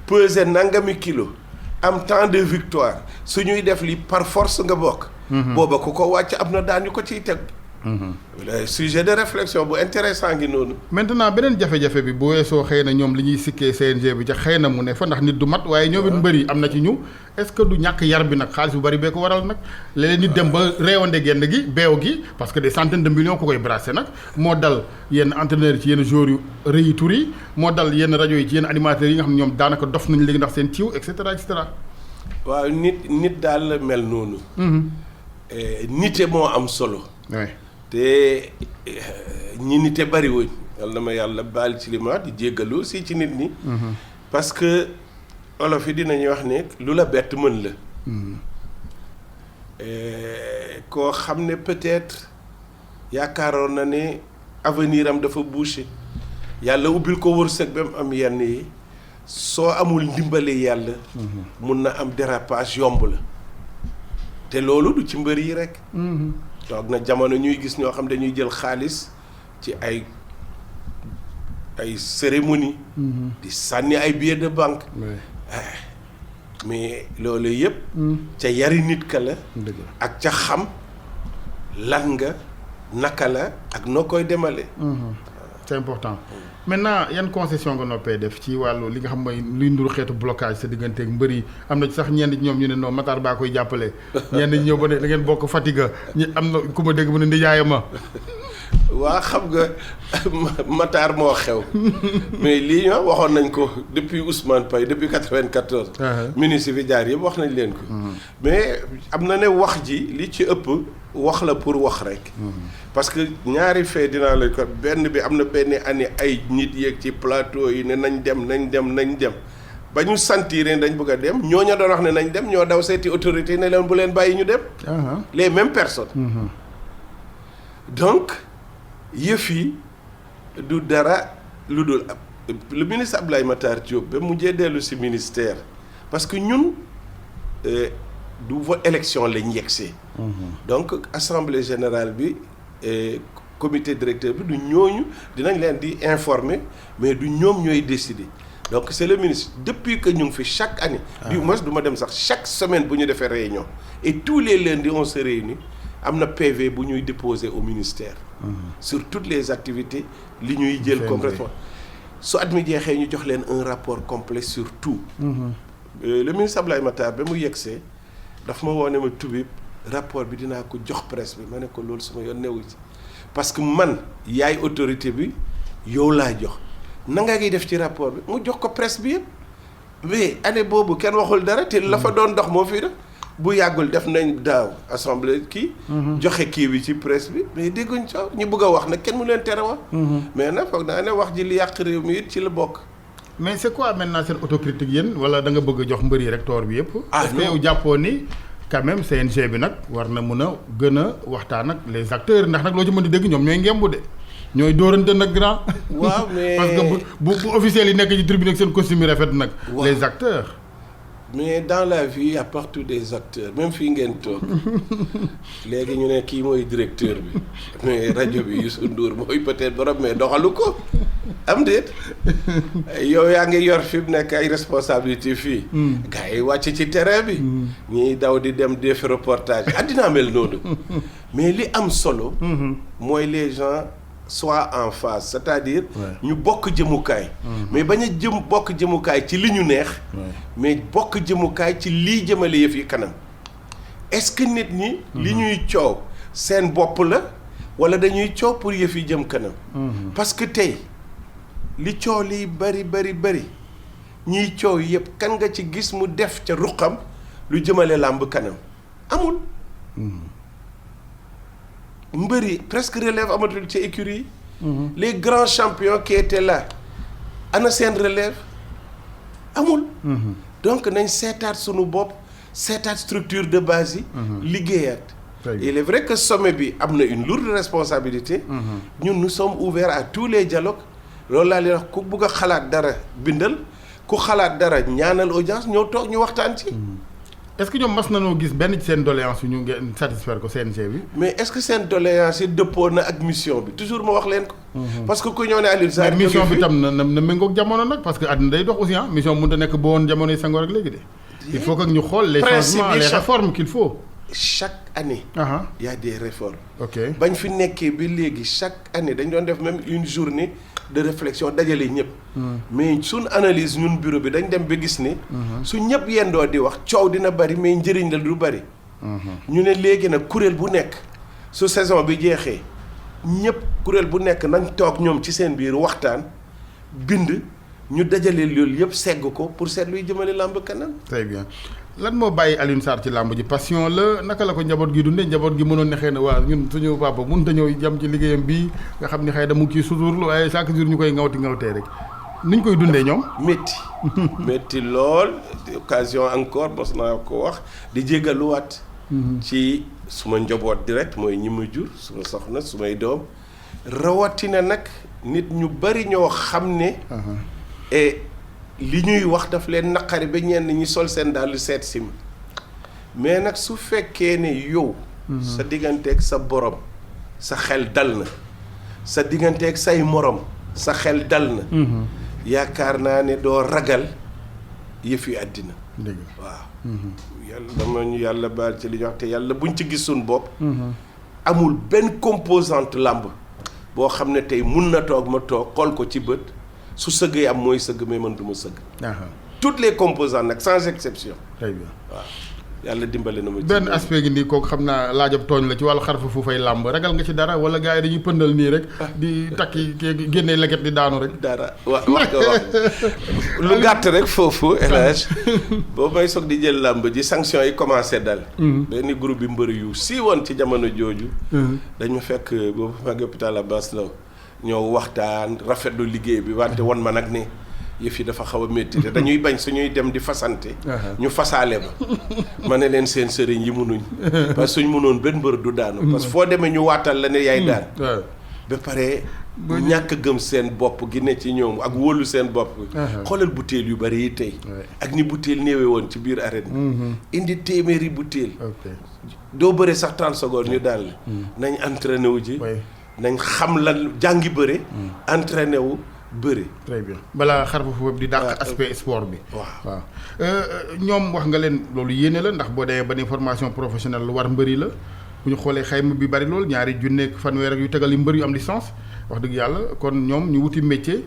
peser nangami kilo am temps de victoire su ñuy def li par force nga bokk. booba ku ko wàcc am na daan ñu ko ciy teg. sujet de réflexion bu intéressant ngi noonu. maintenant beneen jafe-jafe bi bu weesoo xëy na ñoom li ñuy sikkee CNG bi ca xëy na mu ne fa ndax nit du mat waaye ñoom it mbëri am na ci ñu est-ce que du ñàkk yar bi nag xaalis bu bari bee ko waral nag léeg-léeg nit dem ba réewande genn gi beew gi parce que des centaines de millions ku koy brasser nag moo dal yenn entraîneurs yi ci yenn joueurs yu rëyi tur yi moo dal yenn rajo yi ci yenn animateurs yi nga xam ne ñoom daanaka dof nañ léegi ndax seen ciw et cetera et cetera. waaw nit daal mel noonu. nite moo am solo. te ñi nite bari wuñ yal na ma yàlla baal ci li ma di jéggalu aussi ci nit ñi. parce que olof yi dinañuy wax ne lu la bett mën la. koo xam ne peut-être yaakaaroon na ne avenir am dafa bouché yàlla ubbil ko wërsëg ba mu am yenn yi soo amul ndimbali yàlla. mun na am dérapage yomb la te loolu du ci mbër yi rek. toog na jamono ñuy gis ñoo xam dañuy jël xaalis ci ay cérémonie di sànni ay billets de banque. mais loolu yëpp. ca yari nit ka la. ak ca xam lan nga naka la ak noo koy demale. c'est important. maintenant yan concession nga noppee def ci wàllu li nga xam mooy luy nduru xeetu blocage sa digganteeg mbër yi am na ci sax ñenn ñoom ñu ne non Matar baa koy jàppale ñenn ñi ñëw ba ne da ngeen bokk Fatiga ñi am na ku ma dégg mu ne ndijaaya ma. waa xam nga Matar moo xew mais lii waxoon nañ ko depuis Ousmane Paye depuis 94. ministre bi jaar yëpp wax nañ leen ko. mais am na ne wax ji li ci ëpp wax la pour wax rek. parce que ñaari fee dinaa la ko benn bi am na benn année ay nit yeeg ci plateau yi ne nañ dem ba ñu sentir dañ bëgg a dem ñooña doon wax ne nañ dem ñoo daw seeti autorité ne leen bu leen bàyyi ñu dem. Les mêmes personnes. Donc yëf yi du dara lu dul le ministre Abdoulaye Matar Diop ba mujjee dellu si ministère parce que ñun du vote élection lañ yegsee. Donc assemblée générale bi comité directeur bi du ñooñu dinañ leen di informer mais du ñoom ñooy décider. Donc c'est le ministre depuis que ñu ngi fi chaque année. du moins du ma dem sax chaque semaine bu ñu defee réunion et tous les lundis on se réunit am na PV bu ñuy déposer au ministère. sur toutes les activités li ñuy jël comme responsabilité. su at mi jeexee ñu jox leen un rapport complet sur tout. Le ministre Abdoulaye Matar ba mu yegsee daf ma woo ne ma Toubib rapport bi dinaa ko jox presse bi ma ne ko loolu suma yoon newu ci parce que man yaay autorité bi yow laa jox. nanga ngi def ci rapport bi mu jox ko presse bi yëpp mais année boobu kenn waxul dara te la fa doon dox moo fii def bu yàggul def nañ daaw assemblée kii. joxe kii bi ci presse bi mais dégguñ coow ñu bëgg a wax nag kenn mu leen tere wax. mais nag foog naa ne wax ji li yàq réew mi it ci la bokk. mais c'est quoi maintenant seen autocritique yéen wala da nga bëgg a jox mbër yi rek toor bi yëpp. est-ce que yow jàppoo ni quand même CNG bi nag war na mun a gën a waxtaan ak les acteurs ndax nag loo ci mën di dégg ñoom ñooy ngembu de. ñooy dóorante nag grand. waaw mais parce que bu officiel yi nekk ci tribune ak seen costume yi rafet nag. les acteurs. mais dans la vie il y a partout des acteurs même fii ngeen toog léegi ñu ne kii mooy directeur bi mais rajo bi Youssou Ndour mooy peut-être borom mais doxalu ko am déet yow yaa ngi yor fi mu nekk ay responsabilité fii. gars yi wàcc ci terrain bi. ñiy daw di dem def reportage addinaa mel noonu mais li am solo. mooy les gens. soit en phase c'est-à-dire ñu bokk jëmukaay mais bañ a bokk jëmukaay ci li ñu neex mais bokk jëmukaay ci lii jëmale yëf yi kanam est-ce que nit ñi li ñuy coow seen bopp la wala dañuy coow pour yëf yi jëm kanam parce que tey li coow liy bari ñiy coow yëpp kan nga ci gis mu def ca ruqam lu jëmale làmb kanam amul mbëri presque relève amatul ci écurie yi. Les grands champions qui étaient là ana seen relève amul. donc nañ seetaat sunu bopp seetaat structure de base yi. liggéeyaat. il est vrai que sommet bi am na une lourde responsabilité. ñun nous sommes ouverts à tous les dialogues loolu laa leen wax ku bugg a xalaat dara bindal ku xalaat dara ñaanal audience ñoo toog ñu waxtaan ci. est-ce que ñoom mas nañoo gis benn ci seen doléance yu ñu ngeen satisfaire ko CNG bi. mais est-ce que seen doléance yi dëppoo na ak mission bi toujours ma wax leen ko. parce que ku ñëw ne Alioune Sarr. mais mission bi tam na méngoog jamono nag parce que àddina day dox aussi mission mënut a nekk ba woon jamono yi Senghor ak léegi de. il faut que ñu xool les changements les réformes qu'il faut. chaque année. y a des réformes. ok bañ fi nekkee bi léegi chaque année dañ doon def même une journée de réflexion dajale ñëpp. mais suñ analyse ñun bureau bi dañ dem ba gis ne. su ñëpp yendoo di wax coow dina bari mais njëriñ la du bari. ñu ne léegi nag kuréel bu nekk su saison bi jeexee ñëpp kuréel bu nekk nañ toog ñoom ci seen biir waxtaan bind ñu dajale loolu yëpp segg ko pour seet luy jëmale làmb kanam. très bien lan moo bàyyi Alioune Sarr ci làmb ji passion la naka la ko njaboot gi dundee njaboot gi mënoon ne xëy na waa ñun suñu papa mënut a ñëw jam ci liggéeyam bii nga xam ni xëy na mu ngi ciy suturlu waaye chaque jour ñu koy ngawtee rek nuñ koy dundee ñoom. métti lool occasion encore mos naa ko wax di jégaluwaat. ci suma njaboot direct mooy ñi ma jur suma soxna sumay doom rawatina nag nit ñu bari ñoo xam ne. et li ñuy wax daf leen naqari ba ñenn ñi sol seen dàll seet si ma mais nag su fekkee ne yow. sa digganteeg sa borom sa xel dal na sa digganteeg say morom sa xel dal na. yaakaar naa ne doo ragal yëfi àddina. dëgg waaw. yàlla dama ñu yàlla baal ci li ñu wax te yàlla buñ ci gis suñu bopp. amul benn composante làmb boo xam ne tey mun na toog ma toog xool ko ci bët. su sëggee am mooy sëgg mais man du ma sëgg. toutes les composantes nag sans exception. très bien waaw yàlla dimbale na ma. benn aspect gi nii kooku xam naa laajab tooñ la ci wàllu xarfa fu fay làmb ragal nga ci dara wala gars yi dañuy pëndal nii rek. di takki génnee leget di daanu rek. dara wax lu gàtt rek foofu El Hadj boo may soog di jël làmb ji sanction yi commencé dal. benn groupe bi mbër yu siiwoon ci jamono jooju. dañu fekk boobu mag hôpital Abass Ndao ñoo waxtaan rafetlu liggéey bi wante won ma nag ne yëf yi dafa xaw a métti te dañuy bañ suñuy dem di fasante ñu fasaale ma ne leen seen sëriñ yi munuñ parce que suñ munoon benn mbër du daanu parce que foo demee ñu waatal la ne yaay daan ba pare ñàkk gëm seen bopp gi ne ci ñoom ak wóolu seen bopp xoolal butéel yu bari yi tey ak ni butéel néewee woon ci biir arène indi téeméeri butéel doo bëre sax 30 secondes ñu daal la nañ entraîné wu ji nañ xam lan jàngi bëre entraîné wu bëri. très bien balaa xar foofu di dàq aspect sport bi. waaw ñoom wax nga leen loolu yéene la ndax boo demee ba ni formation professionnelle lu war mbëri la bu ñu xoolee xayma bi bari lool ñaari junneeg fanweer ak yu tegal yi mbër yu am licence wax dëgg yàlla kon ñoom ñu wuti métier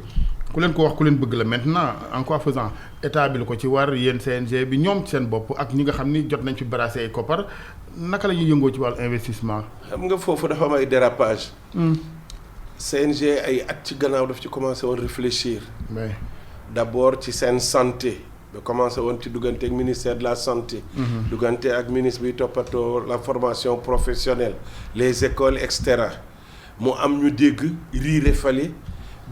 ku leen ko wax ku leen bëgg la maintenant en quoi faisant état bi lu ko ci war yéen CNG bi ñoom ci seen bopp ak ñi nga xam ni jot nañ fi brasser ay koppar naka la ñuy yëngoo ci wàllu investissement. xam nga foofu dafa am ay dérapage. CNG ay at ci gannaaw daf ci commencé woon réfléchir. d'abord ci seen santé. ba commencé woon ci duggante ak ministère de la santé. duggante ak ministre bi toppatoo la formation professionnelle les écoles et cetera mu am ñu dégg riire fale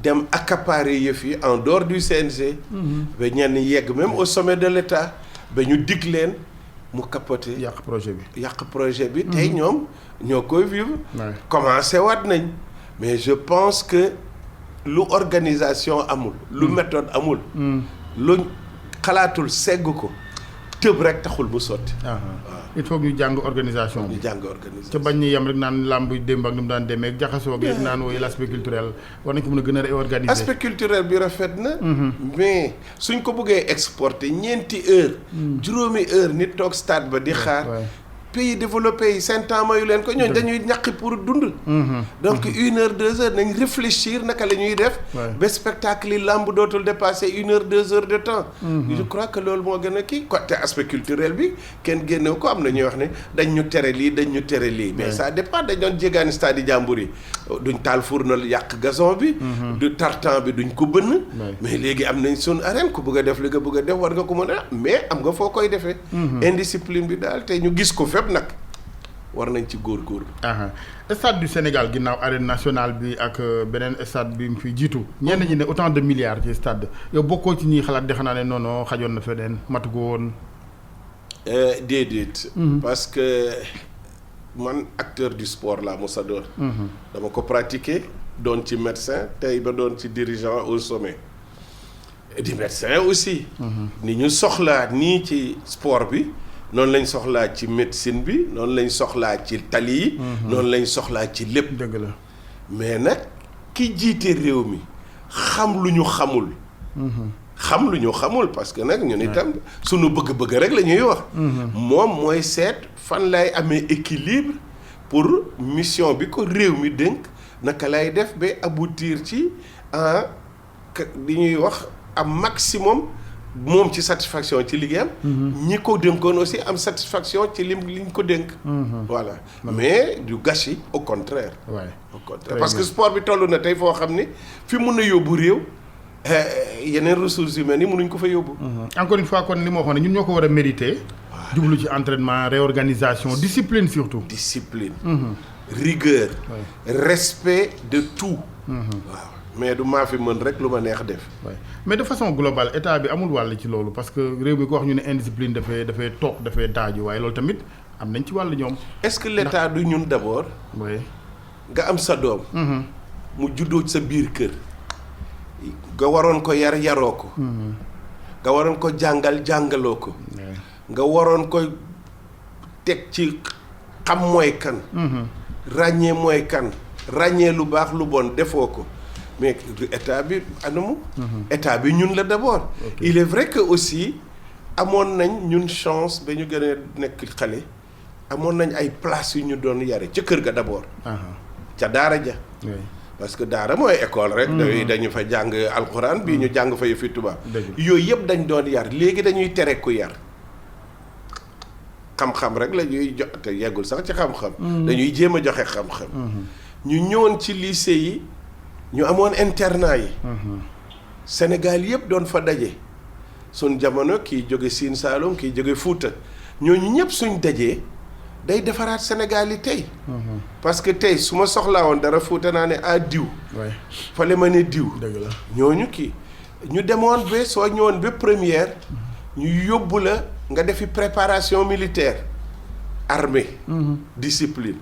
dem accaparer yëf yi en dehors du CNG. ba ñenn yegg même au sommet de l'État ba ñu dig leen mu capoter. yàq projet bi. tey ñoom ñoo koy vivre. commencé waat nañ. mais je pense que lu organisation amul. lu méthode amul. lu xalaatul segg ko tëb rek taxul bu sotti. il faut que ñu jàng organisation bi. ca bañ ñu yem rek naan làmb démb ak ni mu daan demee ak jaxasoo ak yëpp naan woy l'aspect culturel war nañ ko mën a gën a réorganiser. aspect culturel bi rafet na. mais suñ ko bëggee exporter ñeenti heure juróomi heure nit toog stade ba di xaar. pays développés yi seen temps mayu leen ko ñooñu dañuy ñaqi pour dund. donc 1 heure 2 heures nañ réfléchir naka la ñuy def. ba spectacle yi làmb dootul dépasser 1 heure 2 heures de temps. je crois que loolu moo gën a kii côté aspect culturel bi kenn génnew ko am na ñuy wax ne dañ ñu tere lii mais ça dépend dañ doon jégaani stade yi jàmbur yi duñ taal fournal yàq gazon bi. du tartan bi duñ ko bënn. mais léegi am nañ sun arène ku bëgg a def li nga bëgg a def war nga ko mën a mais am nga foo koy defee. indiscipline bi daal te ñu gis ko fépp nag war nañ ci góorgóorlu. stade du Sénégal ginnaaw arène nationale bi ak beneen stade bi mu fi jiitu ñenn ñi ne autant de milliards ci stade yow bokkoo ci ñuy xalaat di xanaa ne non xajoon na feneen matu ko woon. déedéet. parce que man acteur du sport laa Moussa doon. dama ko pratiquer doon ci médecin tey ba doon ci dirigeant au sommet. di médecin aussi. ni ñu soxlaa nii ci sport bi. noonu lañ soxlaa ci médecine bi noonu lañ soxlaa ci tali yi. noonu lañ soxlaa ci lépp. dëgg la mais nag ki jiite réew mi xam lu ñu xamul. xam lu ñu xamul parce que nag ñun itam sunu bëgg-bëgg rek la ñuy wax. moom mooy seet fan lay amee équilibre pour mission bi ko réew mi dénk naka lay def ba aboutir ci li ñuy wax am maximum. moom ci satisfaction ci liggéeyam. ñi ko dénkoon aussi am satisfaction ci liñ ko dénk. voilà mais du gâchis au contraire. au contraire parce que sport bi toll na tey foo xam ne fi mun a yóbbu réew yeneen ressources humaines yi mënuñ ko fa yóbbu. encore une fois kon li ma waxoon ne ñun ñoo ko war a mériter. jublu ci entraînement réorganisation discipline surtout. discipline. rigueur. respect de tout. waaw. mais du maa fi mën rek lu ma neex def. mais de façon globale état bi amul wàll ci loolu parce que réew mi ko wax ñu ne indiscipline dafay toog dafay daaju waaye loolu tamit am nañ ci wàll ñoom. est-ce que l'état du ñun d'abord. nga am sa doom. mu juddoo ci sa biir kër. nga waroon ko yaroo ko. nga waroon ko jàngaloo ko. nga waroon ko teg ci xam mooy kan. ràññee mooy kan ràññee lu baax lu bon defoo ko. mais état bi anamu. état bi ñun la d'abord. il est vrai que aussi amoon nañ ñun chance ba ñu gën a nekk xale amoon nañ ay places yu ñu doon yare ca kër ga d'abord. ca daara ja. parce que daara mooy école rek. dañu fa jàng alxuraan bii ñu jàng fa yëfi tubaab. yooyu yëpp dañ doon yar léegi dañuy tere ku yar. xam-xam rek la ñuy jox te yeggul sax ci xam-xam. dañuy jéem a joxe xam-xam. ñu ñëwoon ci lycée yi. ñu amoon internat yi. Sénégal yëpp doon fa daje. suñ jamono kii jóge Sine Saalum kii jóge Fuuta ñooñu ñëpp suñ dajee day defaraat Sénégal yi tey. parce que tey su ma soxlaa woon dara Fuuta naa ne diw. fale ma ne diw. dëgg la ñooñu kii ñu demoon ba soo ñëwoon ba première ñu yóbbu la nga defi préparation militaire armée discipline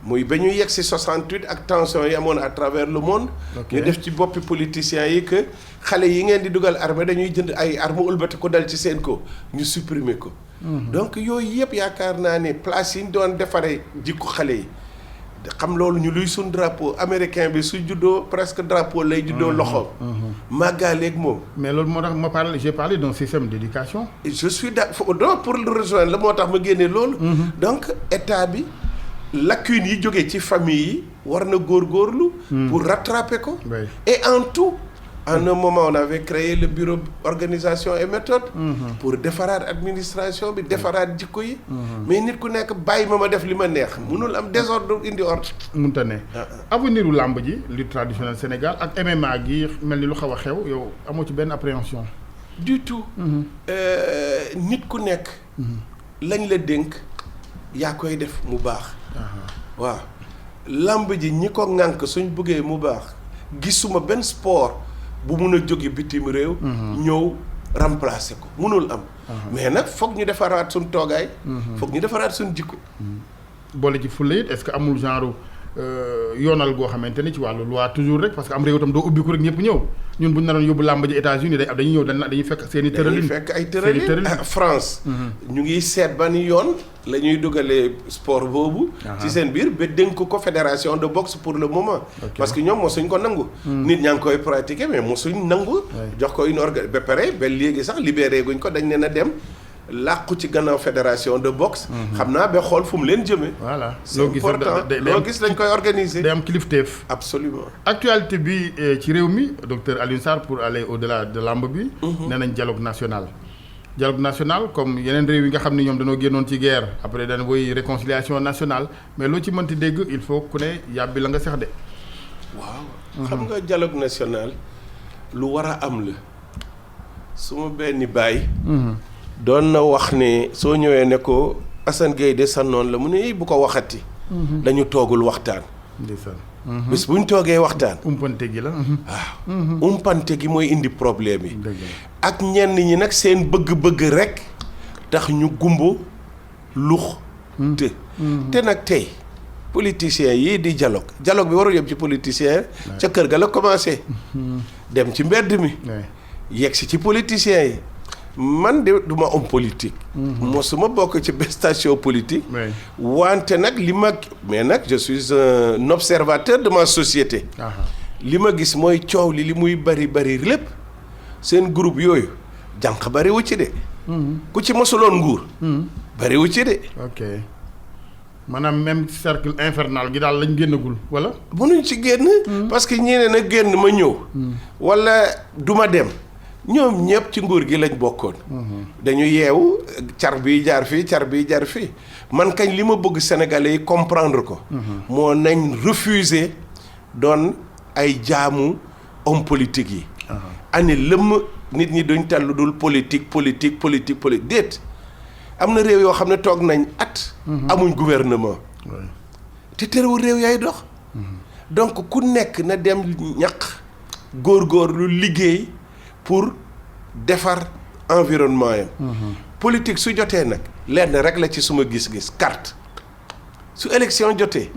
muy ba ñu yegg si 68 ak tension yi amoon à travers le monde ñu def ci boppi politiciens yi que xale yi ngeen di dugal armée dañuy jënd ay armes ulbati ko dal ci seen ko ñu supprimer ko donc yooyu yëpp yaakaar naa ne place yi ñu doon defaree jikko xale yi xam loolu ñu luy suñ drapeau américain bi su juddoo presque drapeau lay juddoo loxoom màggaaleeg moom mais loolu moo tax j'ai parlé d'un système d'éducation. je suis d'accord pour le rejoindre la moo tax ma génne loolu donc état bi lacunes yi jógee ci famille yi war na góorgóorlu pour rattraper ko et en tout en un moment on avait créé le bureau organisation et méthode pour defaraat administration bi defaraat jikko yi mais nit ku nekk bàyyi ma def li ma neex mënul am désordre indi ordre munta ne avenir u làmb ji lutte traditionnelle Sénégal ak MMA gi mel ni lu xaw a xew yow amoo ci benn appréhension du tout nit ku nekk lañ la dénk yaa koy def mu baax waaw làmb ji ñi ko ŋànk suñ bëggee mu baax gisuma benn sport bu mun a jóge bitim réew ñëw remplacer ko munul am mais nag foog ñu defaraat suñ toogaay foog ñu defaraat suñ jikko boole ci fulla it est-ce que amul genre yoonal goo xamante ni ci wàllu loi toujours rek parce que am réew tam doo ubbi ko rek ñëpp ñëw ñun bu ñu naroon yóbbu làmb ji États-Unis dañuy ñëw dañuy fekk seen i tëralin dañuy fekk ay tëralin France ñu ngi seet ba ni yoon la ñuy dugalee sport boobu ci seen biir ba dénk ko fédération de boxe pour le moment parce que ñoom mosuñ ko nangu nit ñaa ngi koy pratiquer mais mosuñ nangu jox ko une orga ba pare ba léegi sax libéré guñ ko dañ leen a dem làqu ci gannaaw fédération de boxe xam naa ba xool fu mu leen jëmee voilà c'est important loo gis dañ koy organiser day am kilifteef absolument actualité bi ci réew mi docteur Alioune Sarr pour aller au-delà de lamb bi nee nañ dialogue national comme yeneen réew yi nga xam ne ñoom dañoo génnoon ci guerre après dañ woy réconciliation nationale mais loo ci mënti dégg il faut ku ne yàbbi la nga sex de waaw xam nga dialogue national lu war a am la suma benn baay doon na wax ne soo ñëwee ne ko Assane Gueye de sannoon la mu ne bu ko waxati dañu toogul waxtaan bis bu ñu toogee waxtaan umpante gi la waaw umpante gi mooy indi problème yi ak ñenn ñi nag seen bëgg-bëgg rek tax ñu gumbo lux te nag tey politiciens yii di dialogue bi warul yem ci politiciens ca kër ga la commencé dem ci mbedd mi yegg si ci politiciens yi man de du ma homme politique mosuma bokk ci benn station politique wante nag mais nag je suis un observateur de ma société li ma gis mooy coow li muy bari lépp seen groupe yooyu jànq bariwu ci de ku ci mosuloon nguur bariwu ci de ok maanaam même cercle infernal gi daal lañ génnagul wala mënuñ ci génn parce que ñeneen a génn ma ñëw wala du ma dem ñoom ñëpp ci nguur gi lañ bokkoon dañu yeewu car bi jaar fii man kañ li ma bëgg sénégalais yi comprendre ko moo nañ refuser doon ay jaamu homme politique yi ani lëmm nit ñi duñ tellu dul politique déet am na réew yoo xam ne toog nañ at amuñ gouvernement te terewul réew yaay dox donc ku nekk na dem ñaq góorgóorlu liggéey pour defar environnement yam politique su jotee nag lenn rek la ci suma gis-gis carte su élection jotee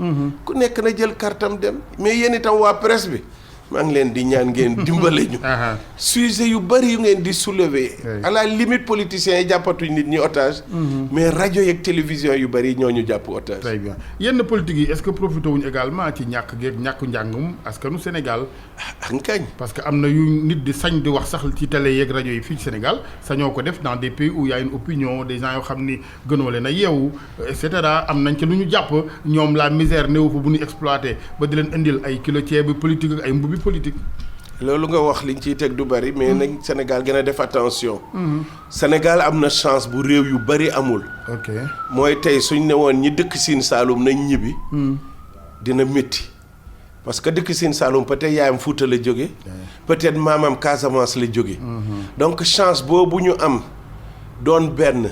ku nekk na jël kartam dem mais yéen itam waa presse bi maa ngi leen di ñaan ngeen dimbale ñu sujet yu bëri yu ngeen di soulever à la limite politiciens yi jàppatuñ nit ñi otage mais rajo yeeg télévision yu bëri ñoo ñu jàpp otage. très bien yenn politique yi est-ce que profité wuñ également ci ñàkku njàngum askanu Sénégal ankañ parce que am na yu nit di sañ di wax sax ci télé yeeg rajo yi fii ci Sénégal sañoo ko def dans des pays où il y a une opinion des gens yoo xam ni gënoo leen a yeewu et cetera am nañ ci lu ñu jàpp ñoom la misère néew fa bu ñu exploité ba di leen indil ay kilo ceeb politique ak ay mbubi politique. loolu nga wax liñ ciy teg du bari mais nañ Sénégal gën a def attention. Sénégal am na chance bu réew yu bari amul. ok mooy tey suñ ne woon ñi dëkk Sine Saalum nañ ñibbi. dina métti parce que dëkk Sine Saalum peut-être yaayam Fuuta la jóge peut-être maamam Casamance la jóge donc chance boobu ñu am doon benn.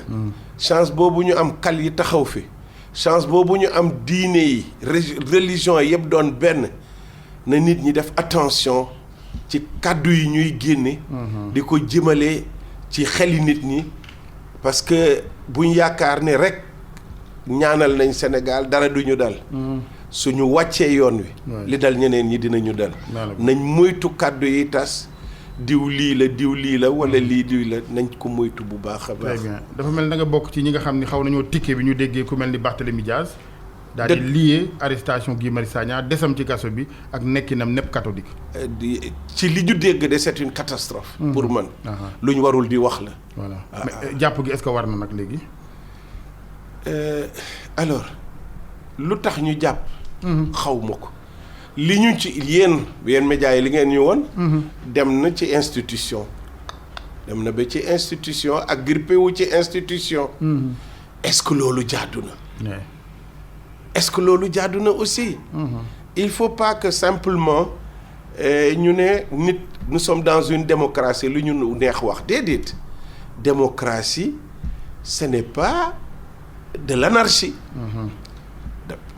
chance boobu ñu am kal yi taxaw fi chance boobu ñu am diine yi religion yëpp doon benn. na nit ñi def attention ci kàddu yi ñuy génne. di ko jëmale ci xeli nit ñi parce que buñ yaakaar ne rek ñaanal nañ Sénégal dara duñu dal. suñu wàccee yoon wi. li dal ñeneen ñi dinañu dal. nañ moytu kàddu yi tas. diw lii la wala lii diw la nañ ko moytu bu baax a baax. très bien dafa mel na nga bokk ci ñi nga xam ni xaw nañoo tikke bi ñu déggee ku mel ni Barthélémy Dias. daal di lié arrestation Guy Marius Sagna desam ci kaso bi ak nekkinam nepp catholique. ci li ñu dégg de c'est une catastrophe. pour man. lu ñu warul di wax la. voilà mais jàpp gi est-ce que war na nag léegi. alors lu tax ñu jàpp. xaw ma ko. li ñu ci yéen médias yi li ngeen ñu woon. dem na ci institution. dem na ba ci institution ak grippé wu ci institution. est-ce que loolu jaadu na. est-ce que loolu jaadu na aussi. il faut pas que simplement ñu ne nit nous sommes dans une démocratie lu ñu neex wax déedéet. démocratie ce n'est pas de l'anarchie.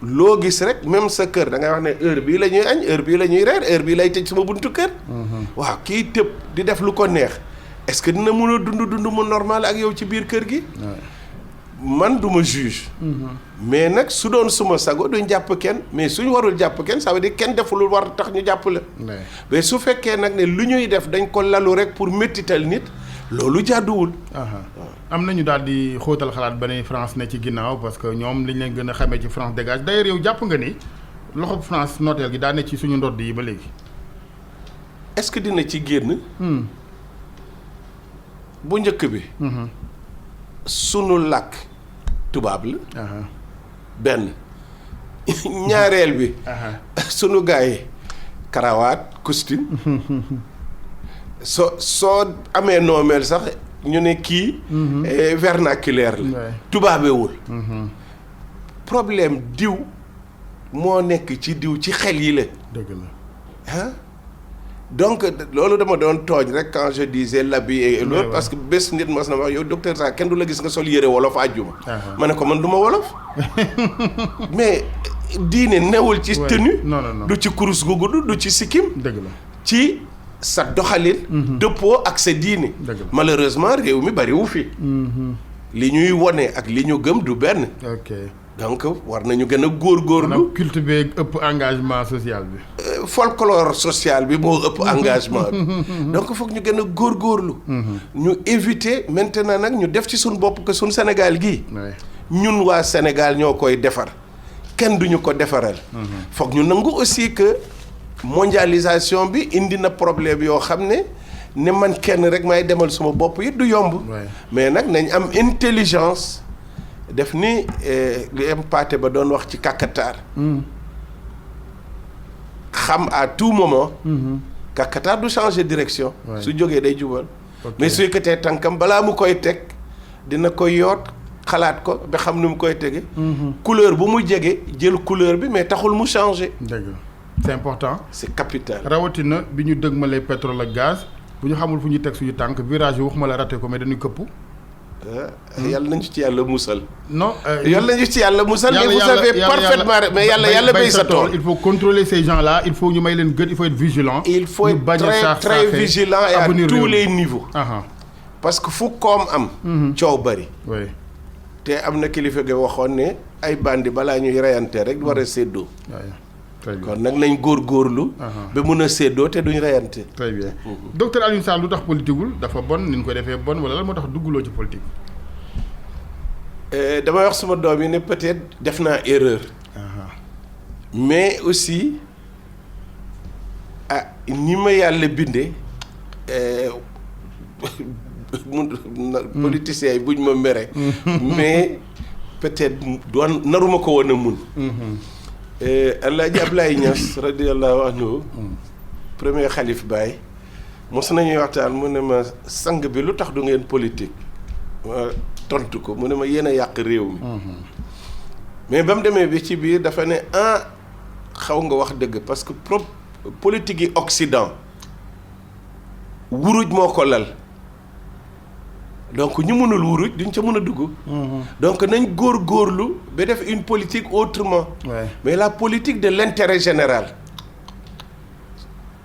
loo gis rek même sa kër da ngay wax ne heure bii la ñuy añ heure bii la ñuy reer heure bii lay tëj sama buntu kër. waaw kii tëb di def lu ko neex est-ce que dina mën a dund mu normal ak yow ci biir kër gi. man du ma juge. mais nag su doon suma sago duñ jàpp kenn mais suñ warul jàpp kenn ça veut dire kenn deful war tax ñu jàpp la. mais su fekkee nag ne lu ñuy def dañ ko lalu rek pour méttital nit loolu jàdduwul. am nañu daal di xóotal xalaat ba ne France ne ci ginnaaw parce que ñoom liñ leen gën a xamee ci France dégage d'ailleurs yow jàpp nga ni loxo France nooteel gi daa ne ci suñu ndodd yi ba léegi. est-ce que dina ci génn. bu njëkk bi. sunu làkk tubaab la. benn ñaareel bi. sunu gars yi karawaat costume. soo amee noomeel sax. ñu ne kii vernaculaire la tubaabewul problème diw moo nekk ci diw ci xel yi la dëgg la donc loolu dama doon tooñ rek quand je disais l'habit et l'autre parce que bés nit mas na wax yow docteur sax kenn du la gis nga sol yére wolof àjjuma ma ne ko man du ma wolof mais diine newul ci tenue du ci kurus gu gudd du ci sikkim dëgg la ci sa doxalin. dëppoo ak sa diine. malheureusement réew mi bariwu fi. li ñuy wone ak li ñu gëm du benn. ok donc war nañu gën a góorgóorlu. culte bi ëpp engagement social bi. folklore social bi moo ëpp engagement bi. donc foog ñu gën a góorgóorlu. ñu éviter maintenant nag ñu def ci suñu bopp que suñu Sénégal gii. ñun waa Sénégal ñoo koy defar kenn duñu ko defaral. foog ñu nangu aussi que. mondialisation bi indi na problème yoo xam ne man kenn rek may demal suma bopp yi du yomb. mais nag nañ am intelligence def ni li am paate ba doon wax ci kàkkataar. xam à tout moment. kàkkataar du changer direction. su jógee day jubal. mais su yëkkatee tànkam balaa mu koy teg dina ko yoot xalaat ko ba xam nu mu koy tege. couleur bu mu jege jël couleur bi mais taxul mu changer. c'est important. c'est capital. rawatina bi ñu dëgmalee pétrole ak gaz bu ñu xamul fu ñu teg suñu tànk virage yi waxuma la raté ko mais dañuy këpp. yàlla nañu ci yàlla musal. non yàlla nañu ci yàlla musal. mais vous savez parfaitement mais yàlla béy sa tool. il faut contrôler ces gens-là il faut ñu may leen gën il faut être vigilant. il faut être très très vigilant et à tous les niveaux. parce que fu koom am. coow bari. te am na kilifa gi waxoon ne ay bandi balaa ñuy reyante rek war a séddoo. kon nag nañ góorgóorlu. ba mun a séddoo te duñ reyante. très bien docteur Alioune Sall lu tax politiqueul dafa bon ni ñu ko defee bon wala lan moo tax dugguloo ci politique. damay wax suma doom yi ne peut-être def naa erreur. mais aussi ni ma yàlla bindee politiciens yi buñ ma mere. mais peut-être doon naruma ko woon a mun. Alaaji Ablaye Niass radiyallahu anhu premier xalif Baye mos nañuy waxtaan mu ne ma sang bi lu tax du ngeen politique ma tontu ko mu ne ma yéen a yàq réew mi mais ba mu demee bi ci biir dafa ne xaw nga wax dëgg parce que politique yi Occident wuruj moo ko lal donc ñu mënul wuruj duñ ca mën a dugg. donc nañ góorgóorlu ba def une politique autrement. mais la politique de l'intérêt général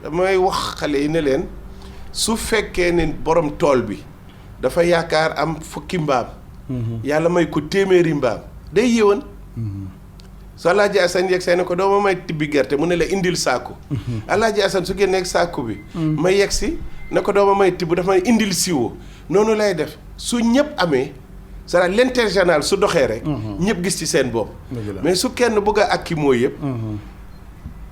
damay wax xale yi ne leen su fekkee ne borom tool bi dafa yaakaar am fukki mbaam yàlla may ko téeméeri mbaam day yéwan su Alaaji Asan yegg see ne ko doo ma may tibbi gerte mu ne la indil sàkku Alaaji Asan su génneeg sàkku bi ma yegg si ne ko doo ma may tibb dafa may indil siwo noonu lay def su ñëpp amee c'est-à-dire l'intergénéral su doxee rek ñëpp gis ci seen bopp mais su kenn bëgg a akki mooy yëpp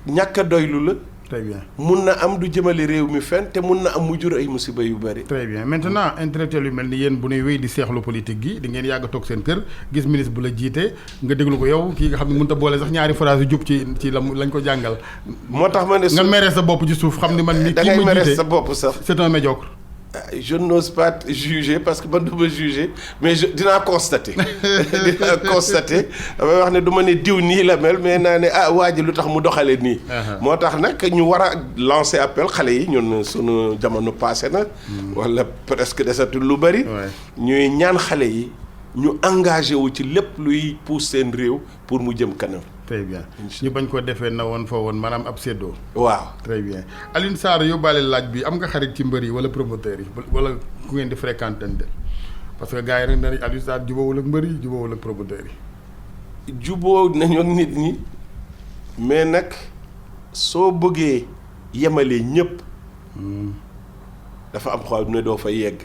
ñàkk a doylu la très bien mun na am du jëmale réew mi fenn te mun na am mu jur ay musiba yu bëri. très bien maintenant intellectuel yu mel ni yéen bu nuy wéy di seexlu politique gi di ngeen yàgg a toog seen kër gis ministre bu la jiite nga déglu ko yow kii nga xam ne mënut a boole sax ñaari phrase yu jub ci lañ ko jàngal. moo tax ma ne nga mere sa bopp ci suuf xam ni man. ni da kii ngay ma mere jiite sa bopp sax. c'est un médiocre. Je n'ose pas juger parce que man du ma juger mais dinaa constater damay wax ne du ma ne diw nii la mel mais naa ne waa ji lu tax mu doxale nii. moo tax nag ñu war a lancer appel xale yi ñun sunu jamono passé na. wala presque desatul lu bari. ñuy ñaan xale yi ñu engagé wu ci lépp luy pousser seen réew pour mu jëm kanam. très bien ñu bañ ko defee na woon fa woon maanaam ab séddoo. waaw très bien Alioune Sarr yóbbaale laaj bi am nga xarit ci mbër yi wala promoteurs yi wala ku ngeen di fréquenter parce que gars yi rek dañuy Alioune Sarr jubóowul ak mbër yi jubóowul ak promoteurs yi. jubóo nañu ak nit ñi mais nag soo bëggee yemale ñëpp dafa am xol ne doo fa yegg.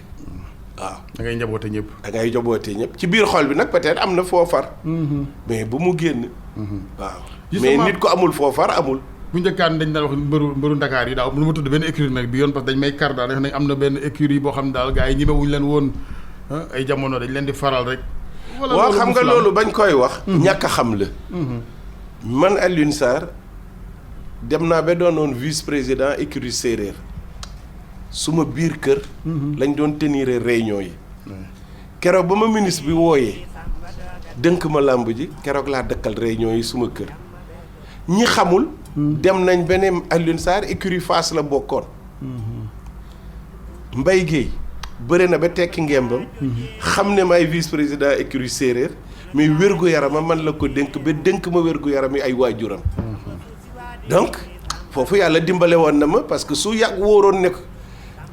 waaw da ngay njaboote ñëpp. da ngay njaboote ñëpp ci biir xol bi nag peut-être am na foofar. mais bu mu génn. waaw mais nit ko amul foofar amul. bu njëkkaan dañ daan wax mbëru Ndakaar yi daaw lu ma tudd benn écurie nag bi yoon parce que dañ may kar daal def nañ am na benn écurie boo xam ne daal gars yi ñemewuñu leen woon ay jamono dañ leen di faral rek. waaw xam nga loolu bañ koy wax. ñàkk a xam la. man Alioune Sarr dem naa ba doonoon vice-président écurie séeréer. suma biir kër lañ doon tenir réunion yi keroog ba ma ministre bi wooyee dënk ma làmb ji keroog laa dëkkal réunion yi suma kër ñi xamul dem nañ beneen Alioune Sarr écurie Fass la bokkoon Mbaye Guèye bëre na ba tekki ngembam xam ne may vice président écurie séeréer mais wér-gu-yarama man la ko dénk ba dénk ma wér-gu-yaram yi ay waajuram donc foofu yàlla dimbale woon na ma parce que su yàgg wóoroon ne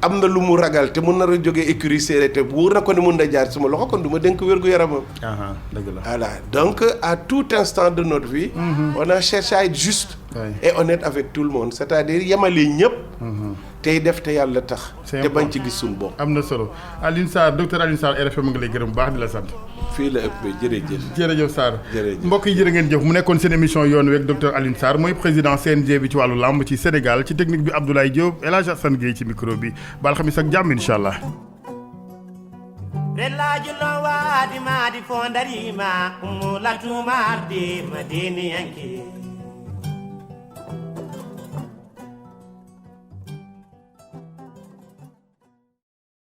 am na lu mu ragal te mun na a jógee écurie séeréer te wóor na ko ne mun na jaar suma loxo kon du ma dénk wér-gu-yaramam. dëgg la voilà donc à tout instant de notre vie. on a cherché à être juste. et honnête avec tout le monde c'est-à-dire yemale ñëpp. tey def te yàlla tax. te bañ ci gis suñu bopp. am na solo Alioune Sarr docteur Alioune Sarr RFM mu ngi lay gërëm bu baax di la sant. fii la ëppee jërëjëf. jërëjëf Sarr. jërëjëf mbokk yi jërë ngeen jëf mu nekkoon seen émission yoon week docteur Alioune Sarr mooy président CNG bi ci wàllu lamb ci Sénégal ci technique bi Abdoulaye Diop El Hadj Assane Gueye ci micro bi ba alxamis ak jàmm incha allah. Relajulo wadi madi fondarima umulatu mardi madini yanki